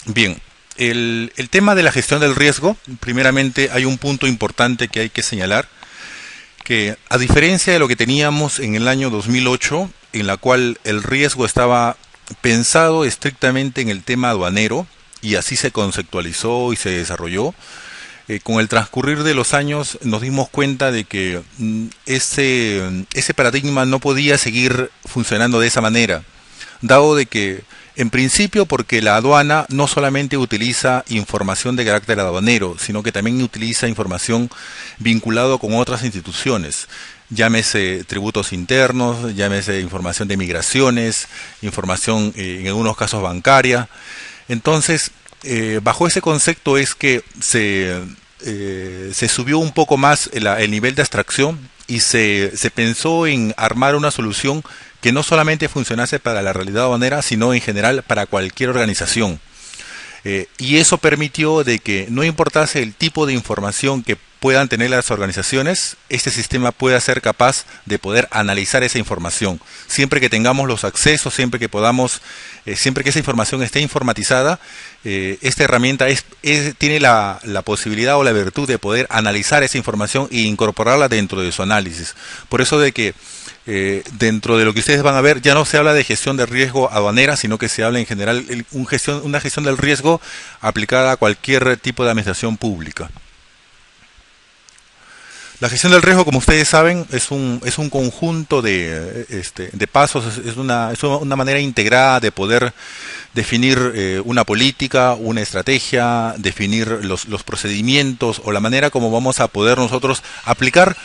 Bien, el tema de la gestión del riesgo, primeramente hay un punto importante que hay que señalar, que a diferencia de lo que teníamos en el año 2008, en la cual el riesgo estaba pensado estrictamente en el tema aduanero, y así se conceptualizó y se desarrolló, con el transcurrir de los años nos dimos cuenta de que ese paradigma no podía seguir funcionando de esa manera, dado de que, en principio, porque la aduana no solamente utiliza información de carácter aduanero, sino que también utiliza información vinculada con otras instituciones. Llámese tributos internos, llámese información de migraciones, información en algunos casos bancaria. Entonces, bajo ese concepto es que se subió un poco más el nivel de abstracción y se pensó en armar una solución que no solamente funcionase para la realidad aduanera, sino en general para cualquier organización. Y eso permitió de que no importase el tipo de información que puedan tener las organizaciones, este sistema pueda ser capaz de poder analizar esa información. Siempre que tengamos los accesos, siempre que podamos, siempre que esa información esté informatizada, esta herramienta tiene la posibilidad o la virtud de poder analizar esa información e incorporarla dentro de su análisis. Por eso de que dentro de lo que ustedes van a ver, ya no se habla de gestión de riesgo aduanera, sino que se habla en general una gestión del riesgo aplicada a cualquier tipo de administración pública. La gestión del riesgo, como ustedes saben, es un conjunto de pasos, es una manera integrada de poder definir una política, una estrategia, definir los procedimientos o la manera como vamos a poder nosotros aplicar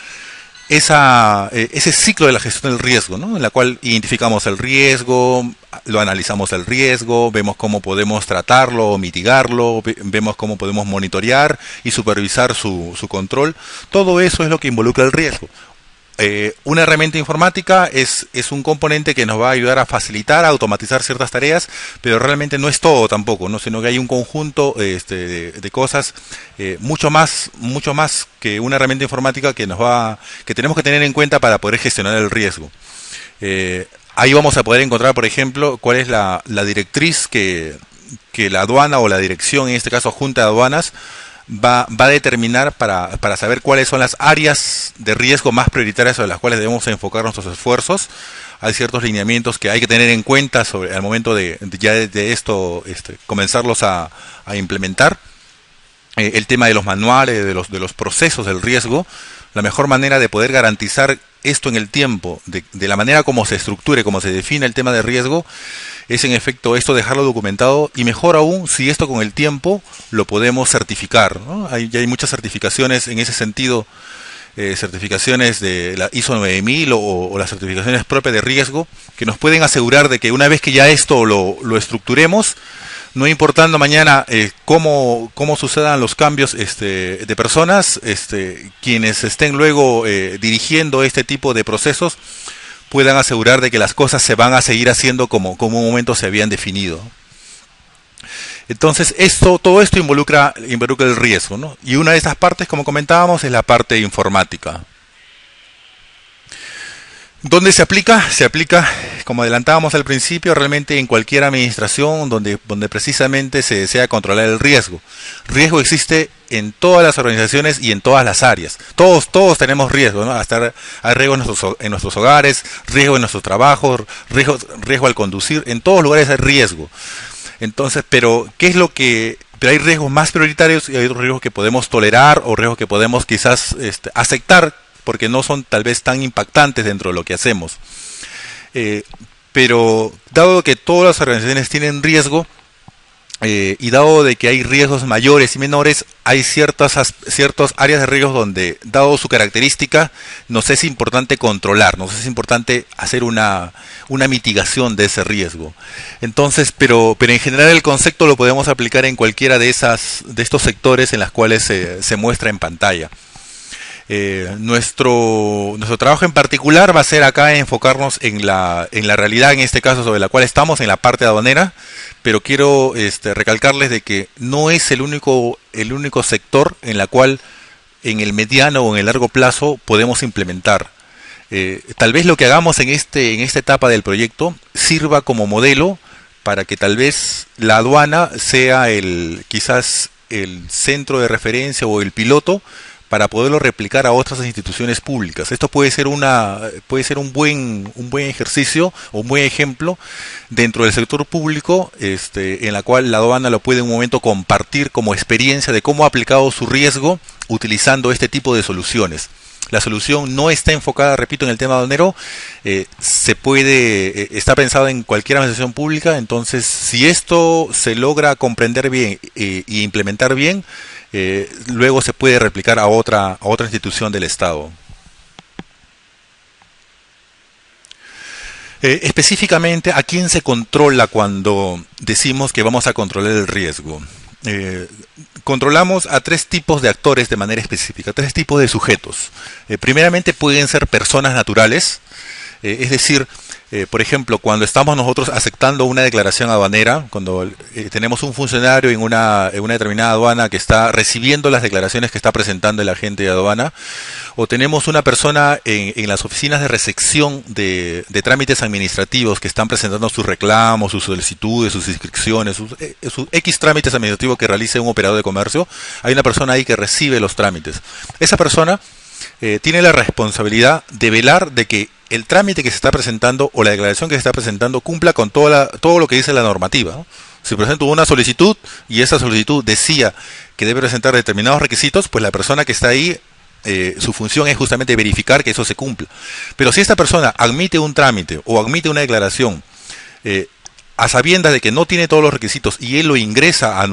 ese ciclo de la gestión del riesgo, ¿no? En la cual identificamos el riesgo, lo analizamos el riesgo, vemos cómo podemos tratarlo o mitigarlo, vemos cómo podemos monitorear y supervisar su control. Todo eso es lo que involucra el riesgo. Una herramienta informática es un componente que nos va a ayudar a facilitar, a automatizar ciertas tareas, pero realmente no es todo tampoco, ¿no? Sino que hay un conjunto de cosas mucho más que una herramienta informática que tenemos que tener en cuenta para poder gestionar el riesgo. Ahí vamos a poder encontrar, por ejemplo, cuál es la directriz que la aduana o la dirección, en este caso Junta de Aduanas, va a determinar para saber cuáles son las áreas de riesgo más prioritarias sobre las cuales debemos enfocar nuestros esfuerzos. Hay ciertos lineamientos que hay que tener en cuenta al momento de esto comenzarlos a implementar. El tema de los manuales, de los procesos del riesgo, la mejor manera de poder garantizar esto en el tiempo, de la manera como se estructure, como se define el tema de riesgo, es en efecto esto dejarlo documentado, y mejor aún si esto con el tiempo lo podemos certificar, ¿no? Ya hay muchas certificaciones en ese sentido, certificaciones de la ISO 9000 o las certificaciones propias de riesgo, que nos pueden asegurar de que una vez que ya esto lo estructuremos, no importando mañana cómo sucedan los cambios de personas, quienes estén luego dirigiendo este tipo de procesos puedan asegurar de que las cosas se van a seguir haciendo como en un momento se habían definido. Entonces, todo esto involucra el riesgo, ¿no? Y una de estas partes, como comentábamos, es la parte informática. ¿Dónde se aplica? Se aplica, como adelantábamos al principio, realmente en cualquier administración donde precisamente se desea controlar el riesgo. Riesgo existe en todas las organizaciones y en todas las áreas. Todos tenemos riesgo, ¿no? Hay riesgo en nuestros hogares, riesgo en nuestros trabajos, riesgo al conducir. En todos lugares hay riesgo. Entonces, pero hay riesgos más prioritarios y hay otros riesgos que podemos tolerar o riesgos que podemos quizás aceptar, porque no son tal vez tan impactantes dentro de lo que hacemos. Pero dado que todas las organizaciones tienen riesgo, y dado de que hay riesgos mayores y menores, hay ciertas áreas de riesgos donde, dado su característica, nos es importante controlar, nos es importante hacer una mitigación de ese riesgo. Entonces, pero en general el concepto lo podemos aplicar en cualquiera de estos sectores en los cuales se muestra en pantalla. Nuestro trabajo en particular va a ser acá enfocarnos en la realidad, en este caso sobre la cual estamos, en la parte aduanera, pero quiero recalcarles de que no es el único sector en la cual en el mediano o en el largo plazo podemos implementar. Tal vez lo que hagamos en esta etapa del proyecto sirva como modelo para que tal vez la aduana sea quizás el centro de referencia o el piloto para poderlo replicar a otras instituciones públicas. Esto puede ser un buen ejercicio o un buen ejemplo dentro del sector público, en la cual la aduana lo puede en un momento compartir como experiencia de cómo ha aplicado su riesgo utilizando este tipo de soluciones. La solución no está enfocada, repito, en el tema aduanero, está pensada en cualquier administración pública. Entonces, si esto se logra comprender bien y implementar bien, luego se puede replicar a otra institución del Estado. Específicamente, ¿a quién se controla cuando decimos que vamos a controlar el riesgo? Controlamos a tres tipos de actores de manera específica, tres tipos de sujetos. Primeramente pueden ser personas naturales, es decir, por ejemplo, cuando estamos nosotros aceptando una declaración aduanera, cuando tenemos un funcionario en una determinada aduana que está recibiendo las declaraciones que está presentando el agente de aduana, o tenemos una persona en las oficinas de recepción de trámites administrativos que están presentando sus reclamos, sus solicitudes, sus inscripciones, sus X trámites administrativos que realice un operador de comercio, hay una persona ahí que recibe los trámites. Esa persona tiene la responsabilidad de velar de que el trámite que se está presentando o la declaración que se está presentando cumpla con todo lo que dice la normativa, ¿no? Si presento una solicitud y esa solicitud decía que debe presentar determinados requisitos, pues la persona que está ahí, su función es justamente verificar que eso se cumpla. Pero si esta persona admite un trámite o admite una declaración a sabiendas de que no tiene todos los requisitos y él lo ingresa a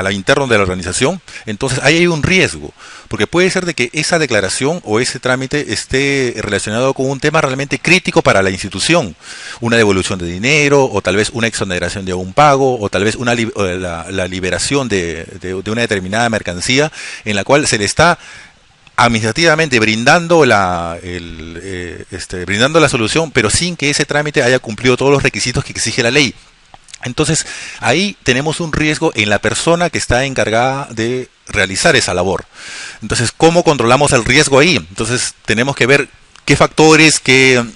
la interna de la organización, entonces ahí hay un riesgo, porque puede ser de que esa declaración o ese trámite esté relacionado con un tema realmente crítico para la institución, una devolución de dinero, o tal vez una exoneración de un pago, o tal vez la liberación de una determinada mercancía, en la cual se le está administrativamente brindando la solución, pero sin que ese trámite haya cumplido todos los requisitos que exige la ley. Entonces, ahí tenemos un riesgo en la persona que está encargada de realizar esa labor. Entonces, ¿cómo controlamos el riesgo ahí? Entonces, tenemos que ver qué factores, en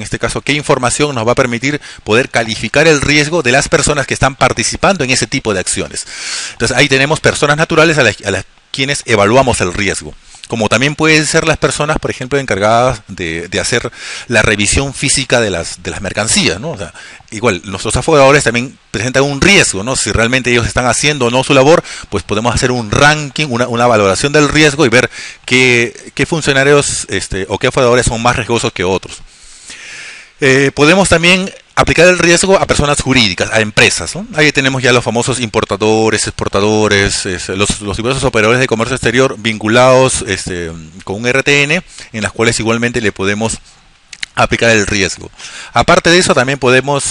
este caso, qué información nos va a permitir poder calificar el riesgo de las personas que están participando en ese tipo de acciones. Entonces, ahí tenemos personas naturales a las quienes evaluamos el riesgo, como también pueden ser las personas, por ejemplo, encargadas de hacer la revisión física de las mercancías, ¿no? O sea, igual, nuestros aforadores también presentan un riesgo, ¿no? Si realmente ellos están haciendo o no su labor, pues podemos hacer un ranking, una valoración del riesgo y ver qué funcionarios o qué aforadores son más riesgosos que otros. Podemos también aplicar el riesgo a personas jurídicas, a empresas, ¿no? Ahí tenemos ya los famosos importadores, exportadores, los diversos operadores de comercio exterior vinculados con un RTN, en las cuales igualmente le podemos aplicar el riesgo. Aparte de eso, también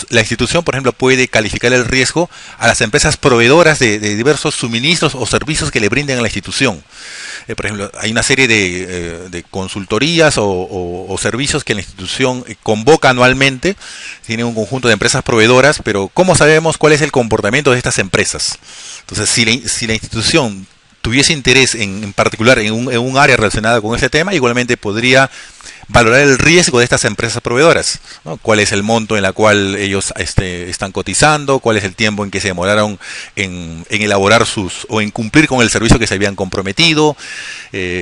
la institución, por ejemplo, puede calificar el riesgo a las empresas proveedoras de diversos suministros o servicios que le brinden a la institución. Por ejemplo, hay una serie de consultorías o servicios que la institución convoca anualmente. Tiene un conjunto de empresas proveedoras, pero ¿cómo sabemos cuál es el comportamiento de estas empresas? Entonces, si la institución tuviese interés en particular en un área relacionada con este tema, igualmente podría valorar el riesgo de estas empresas proveedoras, ¿no? Cuál es el monto en la cual ellos están cotizando, cuál es el tiempo en que se demoraron en elaborar o en cumplir con el servicio que se habían comprometido,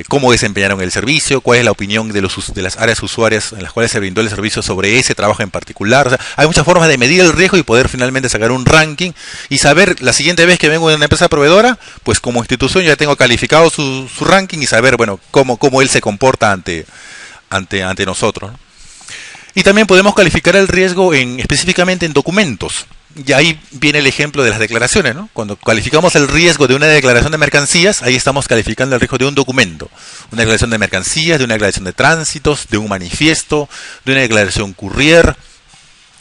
cómo desempeñaron el servicio, cuál es la opinión de las áreas usuarias en las cuales se brindó el servicio sobre ese trabajo en particular. O sea, hay muchas formas de medir el riesgo y poder finalmente sacar un ranking y saber la siguiente vez que vengo de una empresa proveedora, pues como institución ya tengo calificado su ranking y saber, bueno, cómo él se comporta ante nosotros, ¿no? Y también podemos calificar el riesgo específicamente en documentos. Y ahí viene el ejemplo de las declaraciones, ¿no? Cuando calificamos el riesgo de una declaración de mercancías, ahí estamos calificando el riesgo de un documento. Una declaración de mercancías, de una declaración de tránsitos, de un manifiesto, de una declaración courier.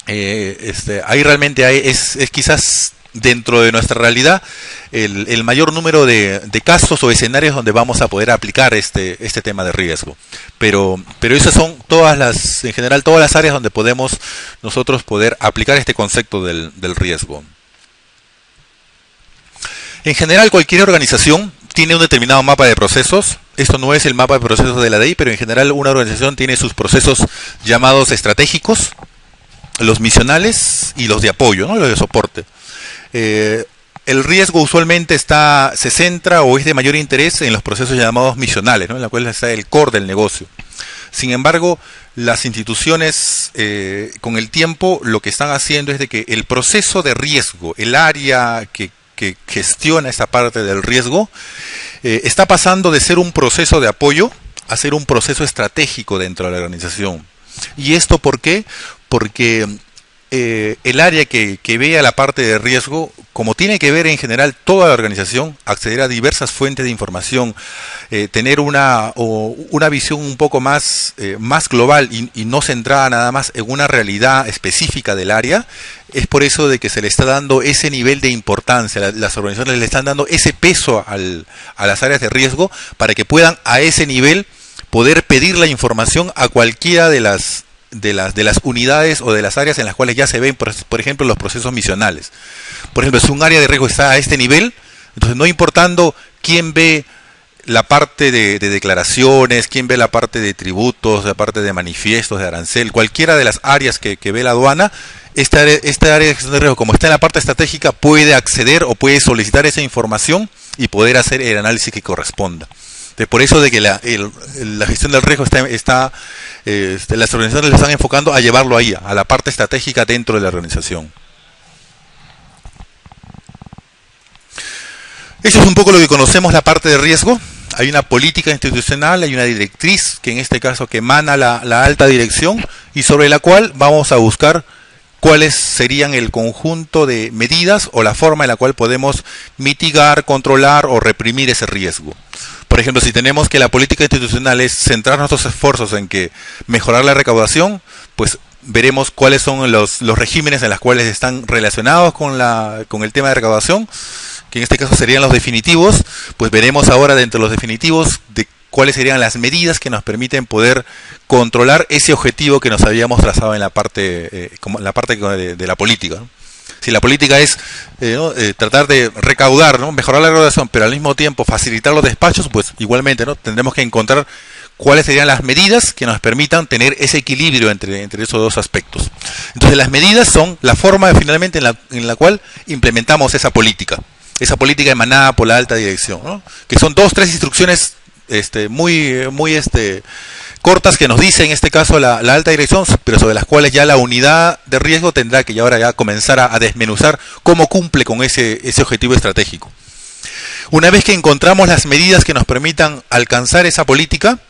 Ahí realmente es quizás dentro de nuestra realidad el mayor número de casos o escenarios donde vamos a poder aplicar este tema de riesgo. Pero esas son en general todas las áreas donde podemos nosotros poder aplicar este concepto del riesgo. En general, cualquier organización tiene un determinado mapa de procesos. Esto no es el mapa de procesos de la DEI, pero en general una organización tiene sus procesos llamados estratégicos. los misionales y los de apoyo, ¿no? Los de soporte. Eh, el riesgo usualmente se centra o es de mayor interés en los procesos llamados misionales, ¿no? En la cual está el core del negocio. Sin embargo, las instituciones con el tiempo lo que están haciendo es de que el proceso de riesgo, el área que gestiona esa parte del riesgo, está pasando de ser un proceso de apoyo a ser un proceso estratégico dentro de la organización. ¿Y esto por qué? Porque el área que vea la parte de riesgo, como tiene que ver en general toda la organización, acceder a diversas fuentes de información, tener una visión un poco más global y no centrada nada más en una realidad específica del área, es por eso de que se le está dando ese nivel de importancia, las organizaciones le están dando ese peso a las áreas de riesgo para que puedan a ese nivel poder pedir la información a cualquiera de las unidades o de las áreas en las cuales ya se ven, por ejemplo, los procesos misionales. Por ejemplo, si un área de riesgo está a este nivel, entonces no importando quién ve la parte de declaraciones, quién ve la parte de tributos, la parte de manifiestos, de arancel, cualquiera de las áreas que ve la aduana, esta área de gestión de riesgo, como está en la parte estratégica, puede acceder o puede solicitar esa información y poder hacer el análisis que corresponda. Entonces, por eso de que la gestión del riesgo las organizaciones le están enfocando a llevarlo ahí, a la parte estratégica dentro de la organización. Eso es un poco lo que conocemos, la parte de riesgo. Hay una política institucional, hay una directriz, que en este caso que emana la alta dirección, y sobre la cual vamos a buscar cuáles serían el conjunto de medidas o la forma en la cual podemos mitigar, controlar o reprimir ese riesgo. Por ejemplo, si tenemos que la política institucional es centrar nuestros esfuerzos en que mejorar la recaudación, pues veremos cuáles son los regímenes en los cuales están relacionados con el tema de recaudación, que en este caso serían los definitivos. Pues veremos ahora dentro de los definitivos de cuáles serían las medidas que nos permiten poder controlar ese objetivo que nos habíamos trazado en la parte de la política, ¿no? Si la política es tratar de recaudar, ¿no? Mejorar la recaudación, pero al mismo tiempo facilitar los despachos, pues igualmente, ¿no? Tendremos que encontrar cuáles serían las medidas que nos permitan tener ese equilibrio entre esos dos aspectos. Entonces las medidas son la forma finalmente en la cual implementamos esa política emanada por la alta dirección, ¿no? Que son 2, 3 instrucciones muy cortas que nos dice en este caso la alta dirección, pero sobre las cuales ya la unidad de riesgo tendrá que ahora ya comenzar a desmenuzar cómo cumple con ese objetivo estratégico. Una vez que encontramos las medidas que nos permitan alcanzar esa política,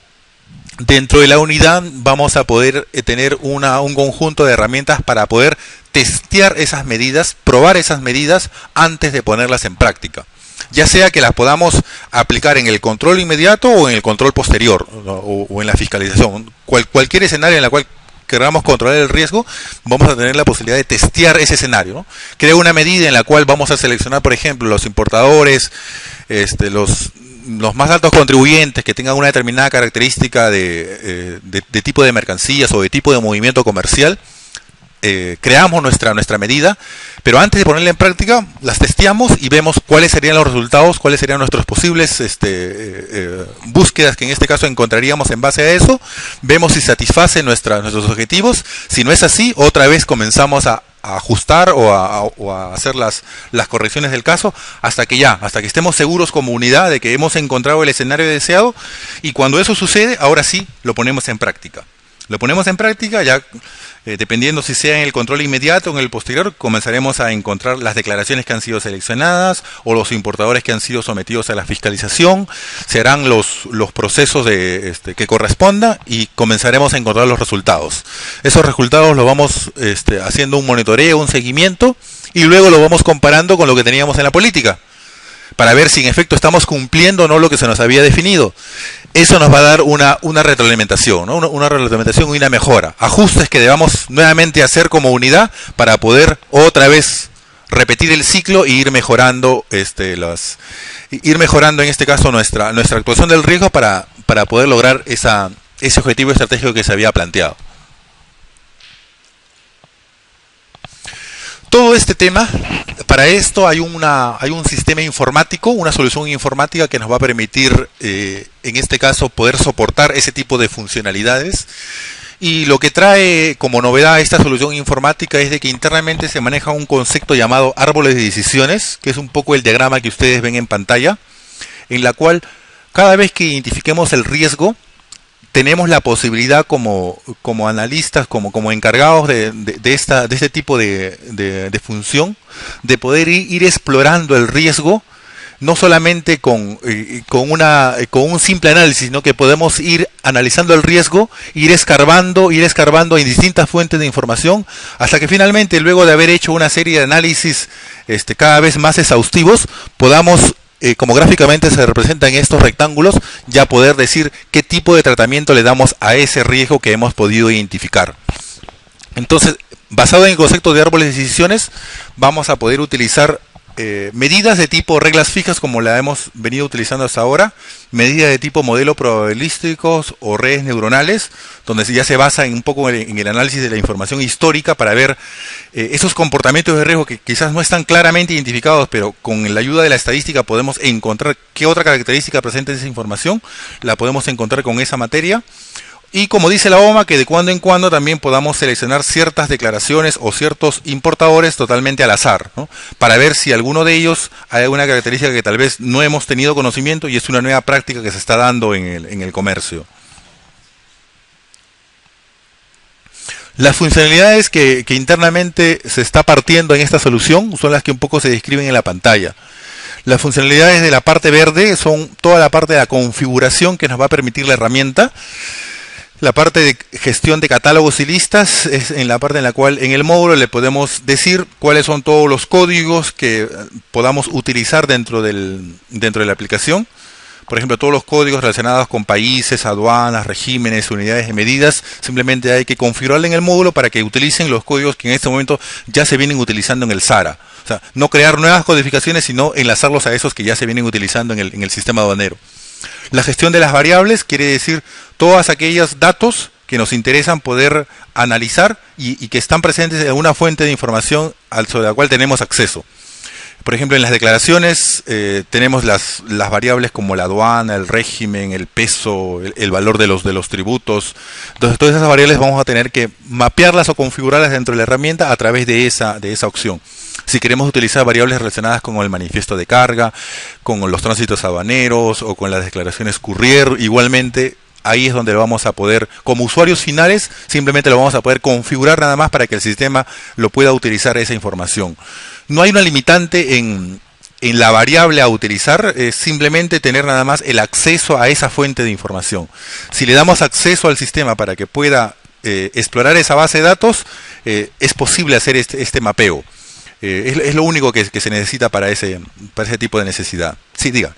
dentro de la unidad vamos a poder tener un conjunto de herramientas para poder testear esas medidas, probar esas medidas antes de ponerlas en práctica. Ya sea que las podamos aplicar en el control inmediato o en el control posterior, ¿no? o en la fiscalización. Cualquier escenario en el cual queramos controlar el riesgo, vamos a tener la posibilidad de testear ese escenario, ¿no? Crear una medida en la cual vamos a seleccionar, por ejemplo, los importadores, los más altos contribuyentes que tengan una determinada característica de tipo de mercancías o de tipo de movimiento comercial. Creamos nuestra medida, pero antes de ponerla en práctica, las testeamos y vemos cuáles serían los resultados, cuáles serían nuestros posibles búsquedas que en este caso encontraríamos en base a eso, vemos si satisface nuestros objetivos. Si no es así, otra vez comenzamos a ajustar o a hacer las correcciones del caso hasta que estemos seguros como unidad de que hemos encontrado el escenario deseado, y cuando eso sucede, ahora sí lo ponemos en práctica. Lo ponemos en práctica, ya dependiendo si sea en el control inmediato o en el posterior, comenzaremos a encontrar las declaraciones que han sido seleccionadas o los importadores que han sido sometidos a la fiscalización, serán los procesos que corresponda, y comenzaremos a encontrar los resultados. Esos resultados los vamos haciendo un monitoreo, un seguimiento, y luego lo vamos comparando con lo que teníamos en la política, para ver si en efecto estamos cumpliendo o no lo que se nos había definido. Eso nos va a dar una retroalimentación, ¿no? Una retroalimentación y una mejora. Ajustes que debamos nuevamente hacer como unidad para poder otra vez repetir el ciclo e ir mejorando en este caso nuestra actuación del riesgo para poder lograr ese objetivo estratégico que se había planteado. Todo este tema, para esto hay un sistema informático, una solución informática que nos va a permitir, en este caso, poder soportar ese tipo de funcionalidades. Y lo que trae como novedad esta solución informática es de que internamente se maneja un concepto llamado árboles de decisiones, que es un poco el diagrama que ustedes ven en pantalla, en la cual cada vez que identifiquemos el riesgo, tenemos la posibilidad como analistas, como encargados de este tipo de función, de poder ir explorando el riesgo, no solamente con un simple análisis, sino que podemos ir analizando el riesgo, ir escarbando en distintas fuentes de información, hasta que finalmente, luego de haber hecho una serie de análisis cada vez más exhaustivos, podamos, como gráficamente se representan estos rectángulos, ya poder decir qué tipo de tratamiento le damos a ese riesgo que hemos podido identificar. Entonces, basado en el concepto de árboles de decisiones, vamos a poder utilizar medidas de tipo reglas fijas, como la hemos venido utilizando hasta ahora, medidas de tipo modelo probabilísticos o redes neuronales, donde ya se basa un poco en el análisis de la información histórica para ver esos comportamientos de riesgo que quizás no están claramente identificados, pero con la ayuda de la estadística podemos encontrar qué otra característica presenta esa información, la podemos encontrar con esa materia. Y como dice la OMA, que de cuando en cuando también podamos seleccionar ciertas declaraciones o ciertos importadores totalmente al azar, ¿no? Para ver si alguno de ellos hay alguna característica que tal vez no hemos tenido conocimiento y es una nueva práctica que se está dando en el comercio. Las funcionalidades que internamente se está partiendo en esta solución son las que un poco se describen en la pantalla. Las funcionalidades de la parte verde son toda la parte de la configuración que nos va a permitir la herramienta. La parte de gestión de catálogos y listas es en la parte en la cual en el módulo le podemos decir cuáles son todos los códigos que podamos utilizar dentro de la aplicación. Por ejemplo, todos los códigos relacionados con países, aduanas, regímenes, unidades de medidas, simplemente hay que configurarlo en el módulo para que utilicen los códigos que en este momento ya se vienen utilizando en el SARA. O sea, no crear nuevas codificaciones, sino enlazarlos a esos que ya se vienen utilizando en el sistema aduanero. La gestión de las variables quiere decir todos aquellos datos que nos interesan poder analizar y que están presentes en una fuente de información sobre la cual tenemos acceso. Por ejemplo, en las declaraciones tenemos las variables como la aduana, el régimen, el peso, el valor de los tributos. Entonces, todas esas variables vamos a tener que mapearlas o configurarlas dentro de la herramienta a través de esa opción. Si queremos utilizar variables relacionadas con el manifiesto de carga, con los tránsitos aduaneros o con las declaraciones courier, igualmente ahí es donde lo vamos a poder, como usuarios finales, simplemente lo vamos a poder configurar nada más para que el sistema lo pueda utilizar esa información. No hay una limitante en la variable a utilizar, es simplemente tener nada más el acceso a esa fuente de información. Si le damos acceso al sistema para que pueda explorar esa base de datos, es posible hacer este mapeo. Es lo único que se necesita para ese tipo de necesidad. Sí, diga.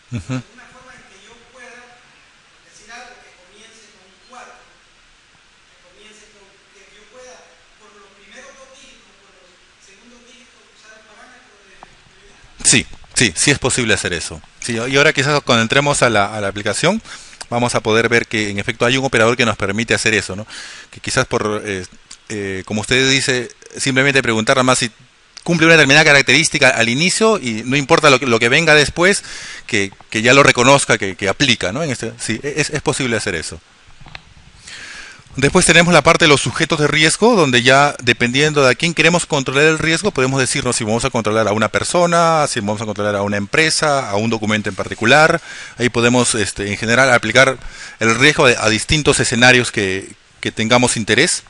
Uh-huh. Una forma en que yo pueda decir algo que comience con un 4, que yo pueda, por los primeros dos dígitos, por los segundos dígitos, usar el parámetro de prioridad. Sí es posible hacer eso. Sí, y ahora quizás cuando entremos a la aplicación, vamos a poder ver que en efecto hay un operador que nos permite hacer eso, ¿no? Que quizás como usted dice, simplemente preguntar nada más si cumple una determinada característica al inicio y no importa lo que venga después, que ya lo reconozca, que aplica, ¿no? Sí, es posible hacer eso. Después tenemos la parte de los sujetos de riesgo, donde ya dependiendo de a quién queremos controlar el riesgo, podemos decirnos si vamos a controlar a una persona, si vamos a controlar a una empresa, a un documento en particular. Ahí podemos en general aplicar el riesgo a distintos escenarios que tengamos interés.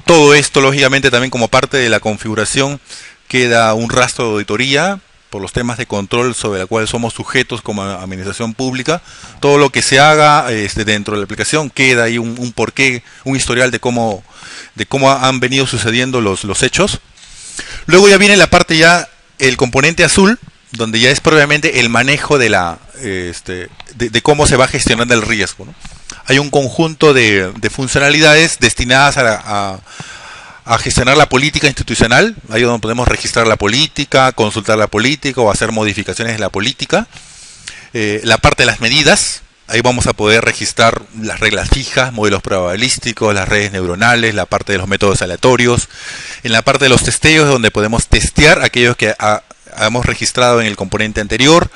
Todo esto, lógicamente, también como parte de la configuración queda un rastro de auditoría por los temas de control sobre el cual somos sujetos como administración pública. Todo lo que se haga dentro de la aplicación queda ahí un porqué, un historial de cómo han venido sucediendo los hechos. Luego ya viene la parte ya, el componente azul, donde ya es propiamente el manejo de de cómo se va gestionando el riesgo, ¿no? Hay un conjunto de funcionalidades destinadas a gestionar la política institucional, ahí donde podemos registrar la política, consultar la política o hacer modificaciones de la política. La parte de las medidas, ahí vamos a poder registrar las reglas fijas, modelos probabilísticos, las redes neuronales, la parte de los métodos aleatorios. En la parte de los testeos, donde podemos testear aquellos que hemos registrado en el componente anterior.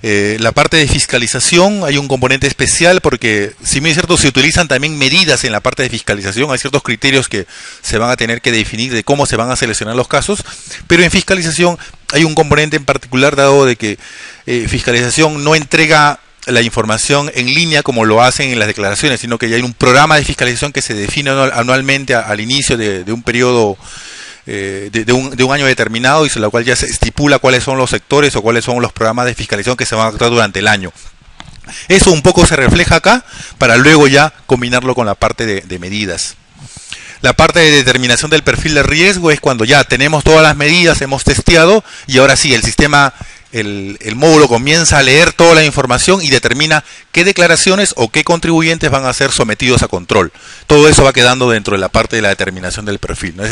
La parte de fiscalización, hay un componente especial porque, si bien es cierto, se utilizan también medidas en la parte de fiscalización, hay ciertos criterios que se van a tener que definir de cómo se van a seleccionar los casos, pero en fiscalización hay un componente en particular, dado de que fiscalización no entrega la información en línea como lo hacen en las declaraciones, sino que ya hay un programa de fiscalización que se define anualmente al inicio de un periodo de un año determinado, y sobre la cual ya se estipula cuáles son los sectores o cuáles son los programas de fiscalización que se van a actuar durante el año. Eso un poco se refleja acá, para luego ya combinarlo con la parte de medidas. La parte de determinación del perfil de riesgo es cuando ya tenemos todas las medidas, hemos testeado, y ahora sí, el sistema, el módulo comienza a leer toda la información y determina qué declaraciones o qué contribuyentes van a ser sometidos a control. Todo eso va quedando dentro de la parte de la determinación del perfil, ¿no?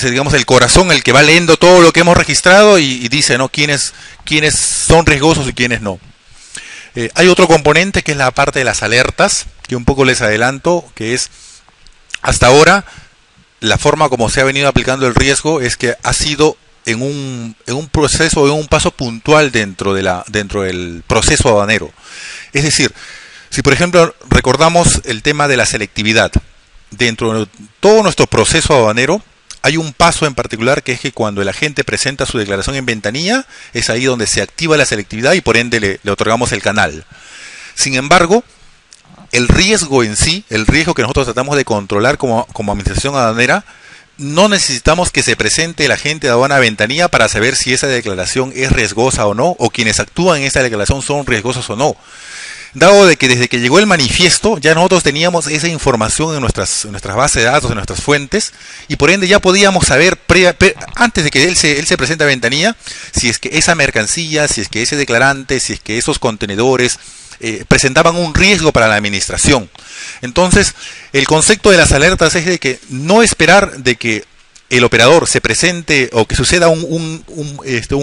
Digamos, el corazón, el que va leyendo todo lo que hemos registrado y dice, ¿no?, quiénes son riesgosos y quiénes no. Hay otro componente que es la parte de las alertas, que un poco les adelanto, que es, hasta ahora, la forma como se ha venido aplicando el riesgo es que ha sido en un proceso, en un paso puntual dentro del proceso aduanero. Es decir, si por ejemplo recordamos el tema de la selectividad, dentro de todo nuestro proceso aduanero hay un paso en particular, que es que cuando el agente presenta su declaración en ventanilla, es ahí donde se activa la selectividad y por ende le otorgamos el canal. Sin embargo, el riesgo en sí, el riesgo que nosotros tratamos de controlar como administración aduanera, no necesitamos que se presente el agente de aduana a ventanilla para saber si esa declaración es riesgosa o no, o quienes actúan en esa declaración son riesgosos o no. Dado de que desde que llegó el manifiesto, ya nosotros teníamos esa información en nuestras bases de datos, en nuestras fuentes, y por ende ya podíamos saber, antes de que él se presente a ventanilla, si es que esa mercancía, si es que ese declarante, si es que esos contenedores presentaban un riesgo para la administración. Entonces, el concepto de las alertas es de que no esperar de que el operador se presente o que suceda un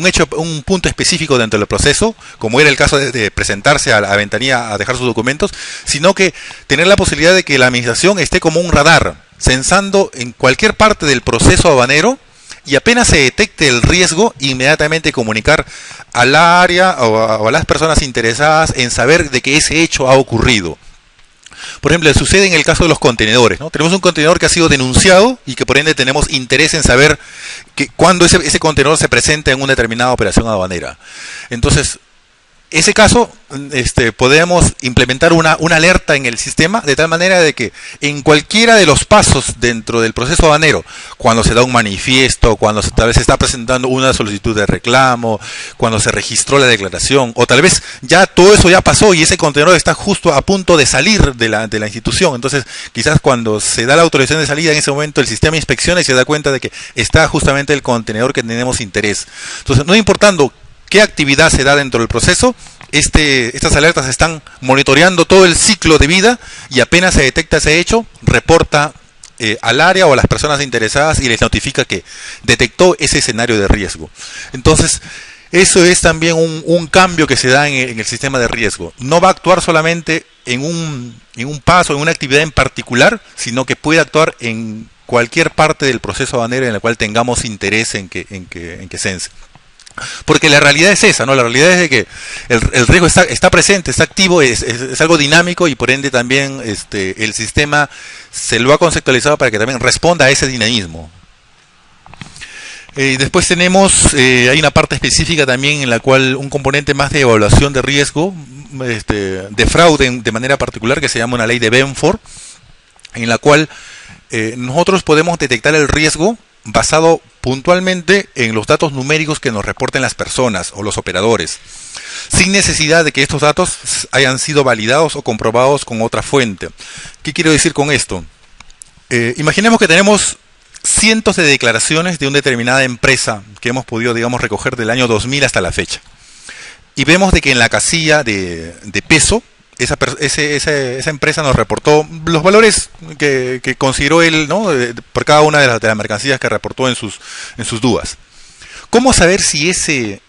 hecho, un punto específico dentro del proceso, como era el caso de presentarse a la ventanilla a dejar sus documentos, sino que tener la posibilidad de que la administración esté como un radar, censando en cualquier parte del proceso aduanero, y apenas se detecte el riesgo, inmediatamente comunicar al área o a las personas interesadas en saber de que ese hecho ha ocurrido. Por ejemplo, sucede en el caso de los contenedores, ¿no? Tenemos un contenedor que ha sido denunciado y que por ende tenemos interés en saber cuándo ese contenedor se presenta en una determinada operación aduanera. Entonces, ese caso, podemos implementar una alerta en el sistema de tal manera de que en cualquiera de los pasos dentro del proceso aduanero, cuando se da un manifiesto, cuando tal vez se está presentando una solicitud de reclamo, cuando se registró la declaración, o tal vez ya todo eso ya pasó y ese contenedor está justo a punto de salir de la institución, entonces quizás cuando se da la autorización de salida, en ese momento el sistema inspecciona y se da cuenta de que está justamente el contenedor que tenemos interés. Entonces, no importando qué actividad se da dentro del proceso, estas alertas están monitoreando todo el ciclo de vida, y apenas se detecta ese hecho, reporta al área o a las personas interesadas y les notifica que detectó ese escenario de riesgo. Entonces, eso es también un cambio que se da en el sistema de riesgo. No va a actuar solamente en un paso, en una actividad en particular, sino que puede actuar en cualquier parte del proceso aduanero en la cual tengamos interés en que sense. Porque la realidad es esa, ¿no? La realidad es de que el riesgo está presente, está activo, es algo dinámico, y por ende también el sistema se lo ha conceptualizado para que también responda a ese dinamismo. Después tenemos, hay una parte específica también en la cual un componente más de evaluación de riesgo, de fraude de manera particular, que se llama una ley de Benford, en la cual nosotros podemos detectar el riesgo basado puntualmente en los datos numéricos que nos reporten las personas o los operadores, sin necesidad de que estos datos hayan sido validados o comprobados con otra fuente. ¿Qué quiero decir con esto? Imaginemos que tenemos cientos de declaraciones de una determinada empresa que hemos podido, digamos, recoger del año 2000 hasta la fecha. Y vemos de que en la casilla de peso, esa empresa nos reportó los valores que consideró él, ¿no? Por cada una de las mercancías que reportó en sus DUAs. ¿Cómo saber si ese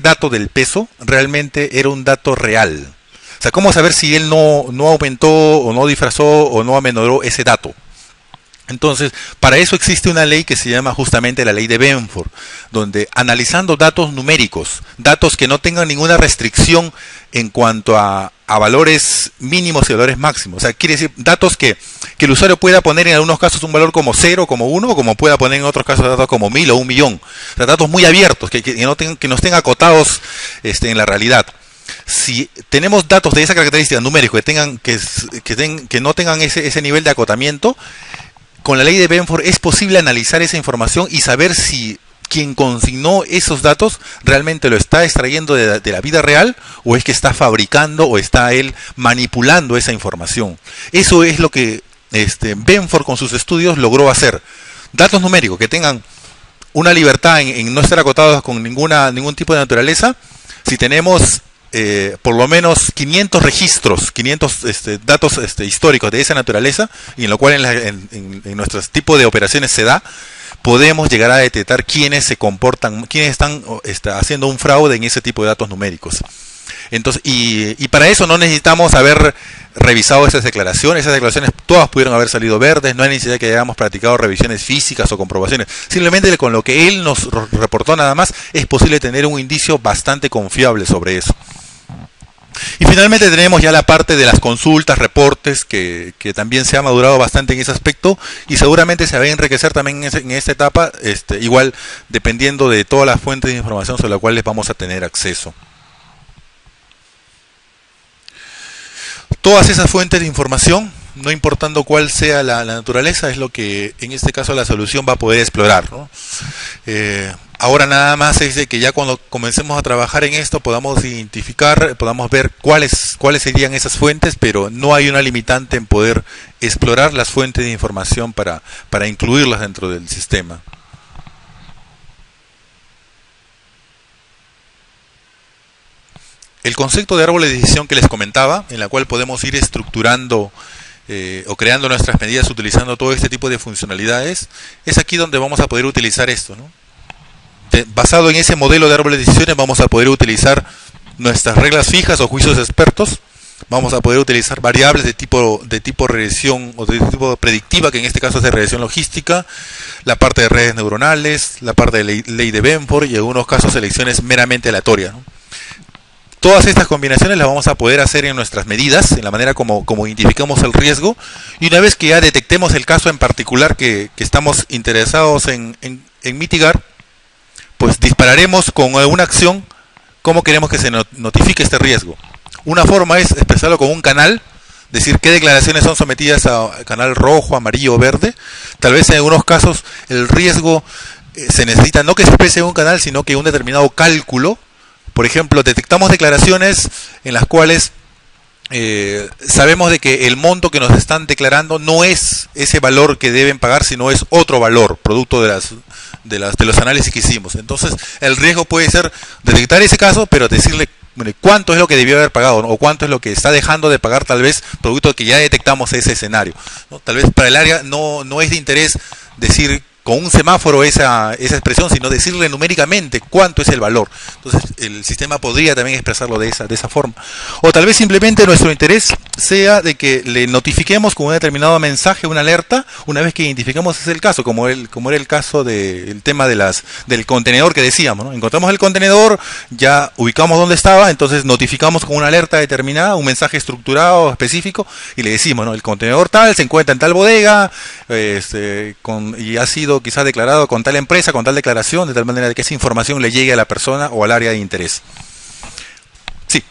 dato del peso realmente era un dato real? O sea, ¿cómo saber si él no aumentó o no disfrazó o no amenoró ese dato? Entonces, para eso existe una ley que se llama justamente la ley de Benford, donde analizando datos numéricos, datos que no tengan ninguna restricción en cuanto a valores mínimos y valores máximos, o sea, quiere decir datos que el usuario pueda poner en algunos casos un valor como 0, como 1, o como pueda poner en otros casos datos como 1000 o 1.000.000, o sea, datos muy abiertos, que no estén acotados en la realidad. Si tenemos datos de esa característica numérica que no tengan ese nivel de acotamiento, con la ley de Benford es posible analizar esa información y saber si quien consignó esos datos realmente lo está extrayendo de la vida real, o es que está fabricando o está él manipulando esa información. Eso es lo que Benford con sus estudios logró hacer. Datos numéricos que tengan una libertad en no estar acotados con ningún tipo de naturaleza. Si tenemos por lo menos 500 registros, 500 datos históricos de esa naturaleza, y en lo cual en nuestros tipos de operaciones se da, podemos llegar a detectar quiénes se comportan, quiénes están haciendo un fraude en ese tipo de datos numéricos. Entonces, y para eso no necesitamos haber revisado esas declaraciones todas pudieron haber salido verdes, no hay necesidad de que hayamos practicado revisiones físicas o comprobaciones, simplemente con lo que él nos reportó nada más es posible tener un indicio bastante confiable sobre eso. Y finalmente tenemos ya la parte de las consultas, reportes, que también se ha madurado bastante en ese aspecto y seguramente se va a enriquecer también en esta etapa, igual dependiendo de todas las fuentes de información sobre las cuales vamos a tener acceso. Todas esas fuentes de información, no importando cuál sea la naturaleza, es lo que en este caso la solución va a poder explorar, ¿no? Ahora nada más es de que ya cuando comencemos a trabajar en esto podamos identificar, podamos ver cuáles serían esas fuentes, pero no hay una limitante en poder explorar las fuentes de información para incluirlas dentro del sistema. El concepto de árbol de decisión que les comentaba, en la cual podemos ir estructurando o creando nuestras medidas utilizando todo este tipo de funcionalidades, es aquí donde vamos a poder utilizar esto, ¿no? Basado en ese modelo de árbol de decisiones vamos a poder utilizar nuestras reglas fijas o juicios expertos, vamos a poder utilizar variables de tipo regresión o de tipo predictiva, que en este caso es de regresión logística, la parte de redes neuronales, la parte de ley de Benford y en algunos casos selecciones meramente aleatorias, ¿no? Todas estas combinaciones las vamos a poder hacer en nuestras medidas, en la manera como identificamos el riesgo, y una vez que ya detectemos el caso en particular que estamos interesados en mitigar, pues dispararemos con alguna acción cómo queremos que se notifique este riesgo. Una forma es expresarlo con un canal, decir qué declaraciones son sometidas a canal rojo, amarillo o verde. Tal vez en algunos casos el riesgo se necesita no que se exprese en un canal, sino que un determinado cálculo. Por ejemplo, detectamos declaraciones en las cuales sabemos de que el monto que nos están declarando no es ese valor que deben pagar, sino es otro valor, producto de los análisis que hicimos. Entonces, el riesgo puede ser detectar ese caso, pero decirle cuánto es lo que debió haber pagado, ¿no? O cuánto es lo que está dejando de pagar, tal vez, producto de que ya detectamos ese escenario, ¿no? Tal vez para el área no es de interés decir con un semáforo esa expresión, sino decirle numéricamente cuánto es el valor. Entonces el sistema podría también expresarlo de esa forma. O tal vez simplemente nuestro interés sea de que le notifiquemos con un determinado mensaje, una alerta, una vez que identificamos ese el caso, como era el caso del tema del contenedor que decíamos, ¿no? Encontramos el contenedor, ya ubicamos dónde estaba, entonces notificamos con una alerta determinada, un mensaje estructurado, específico, y le decimos, ¿no? El contenedor tal se encuentra en tal bodega, y ha sido quizás declarado con tal empresa, con tal declaración, de tal manera de que esa información le llegue a la persona o al área de interés. Sí.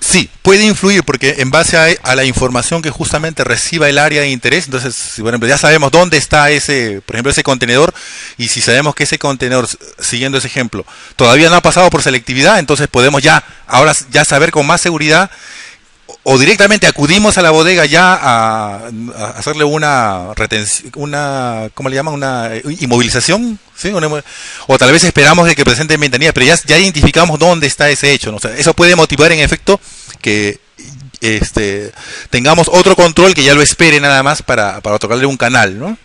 Sí, puede influir porque en base a la información que justamente reciba el área de interés, entonces, si, por ejemplo, ya sabemos dónde está ese, por ejemplo, ese contenedor, y si sabemos que ese contenedor, siguiendo ese ejemplo, todavía no ha pasado por selectividad, entonces podemos ya, ahora ya saber con más seguridad, o directamente acudimos a la bodega ya a hacerle una retención, una, ¿cómo le llaman? Una inmovilización, ¿sí? O tal vez esperamos de que presente ventanilla, pero ya identificamos dónde está ese hecho, ¿no? O sea, eso puede motivar en efecto que tengamos otro control que ya lo espere nada más para otorgarle un canal, ¿no?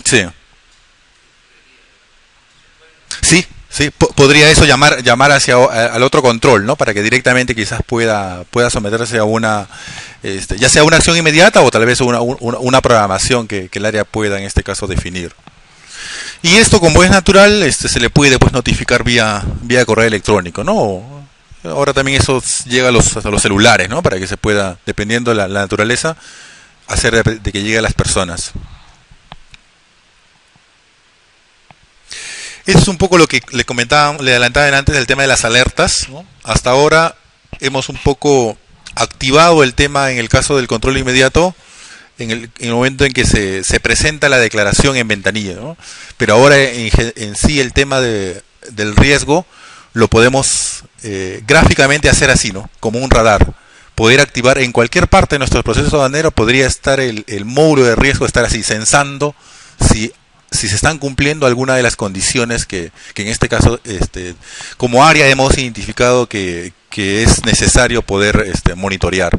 Sí. Sí, sí, podría eso llamar hacia al otro control, ¿no? Para que directamente quizás pueda someterse a una, ya sea una acción inmediata o tal vez una programación que el área pueda en este caso definir. Y esto, como es natural, se le puede pues notificar vía correo electrónico, ¿no? Ahora también eso llega a los celulares, ¿no? Para que se pueda, dependiendo de la naturaleza, hacer de que llegue a las personas. Eso es un poco lo que le adelantaban antes del tema de las alertas, ¿no? Hasta ahora hemos un poco activado el tema en el caso del control inmediato en el momento en que se presenta la declaración en ventanilla, ¿no? Pero ahora en sí el tema del riesgo lo podemos gráficamente hacer así, ¿no? Como un radar. Poder activar en cualquier parte de nuestro proceso aduanero, podría estar el módulo de riesgo, estar así, censando si se están cumpliendo alguna de las condiciones que en este caso, como área hemos identificado que es necesario poder monitorear.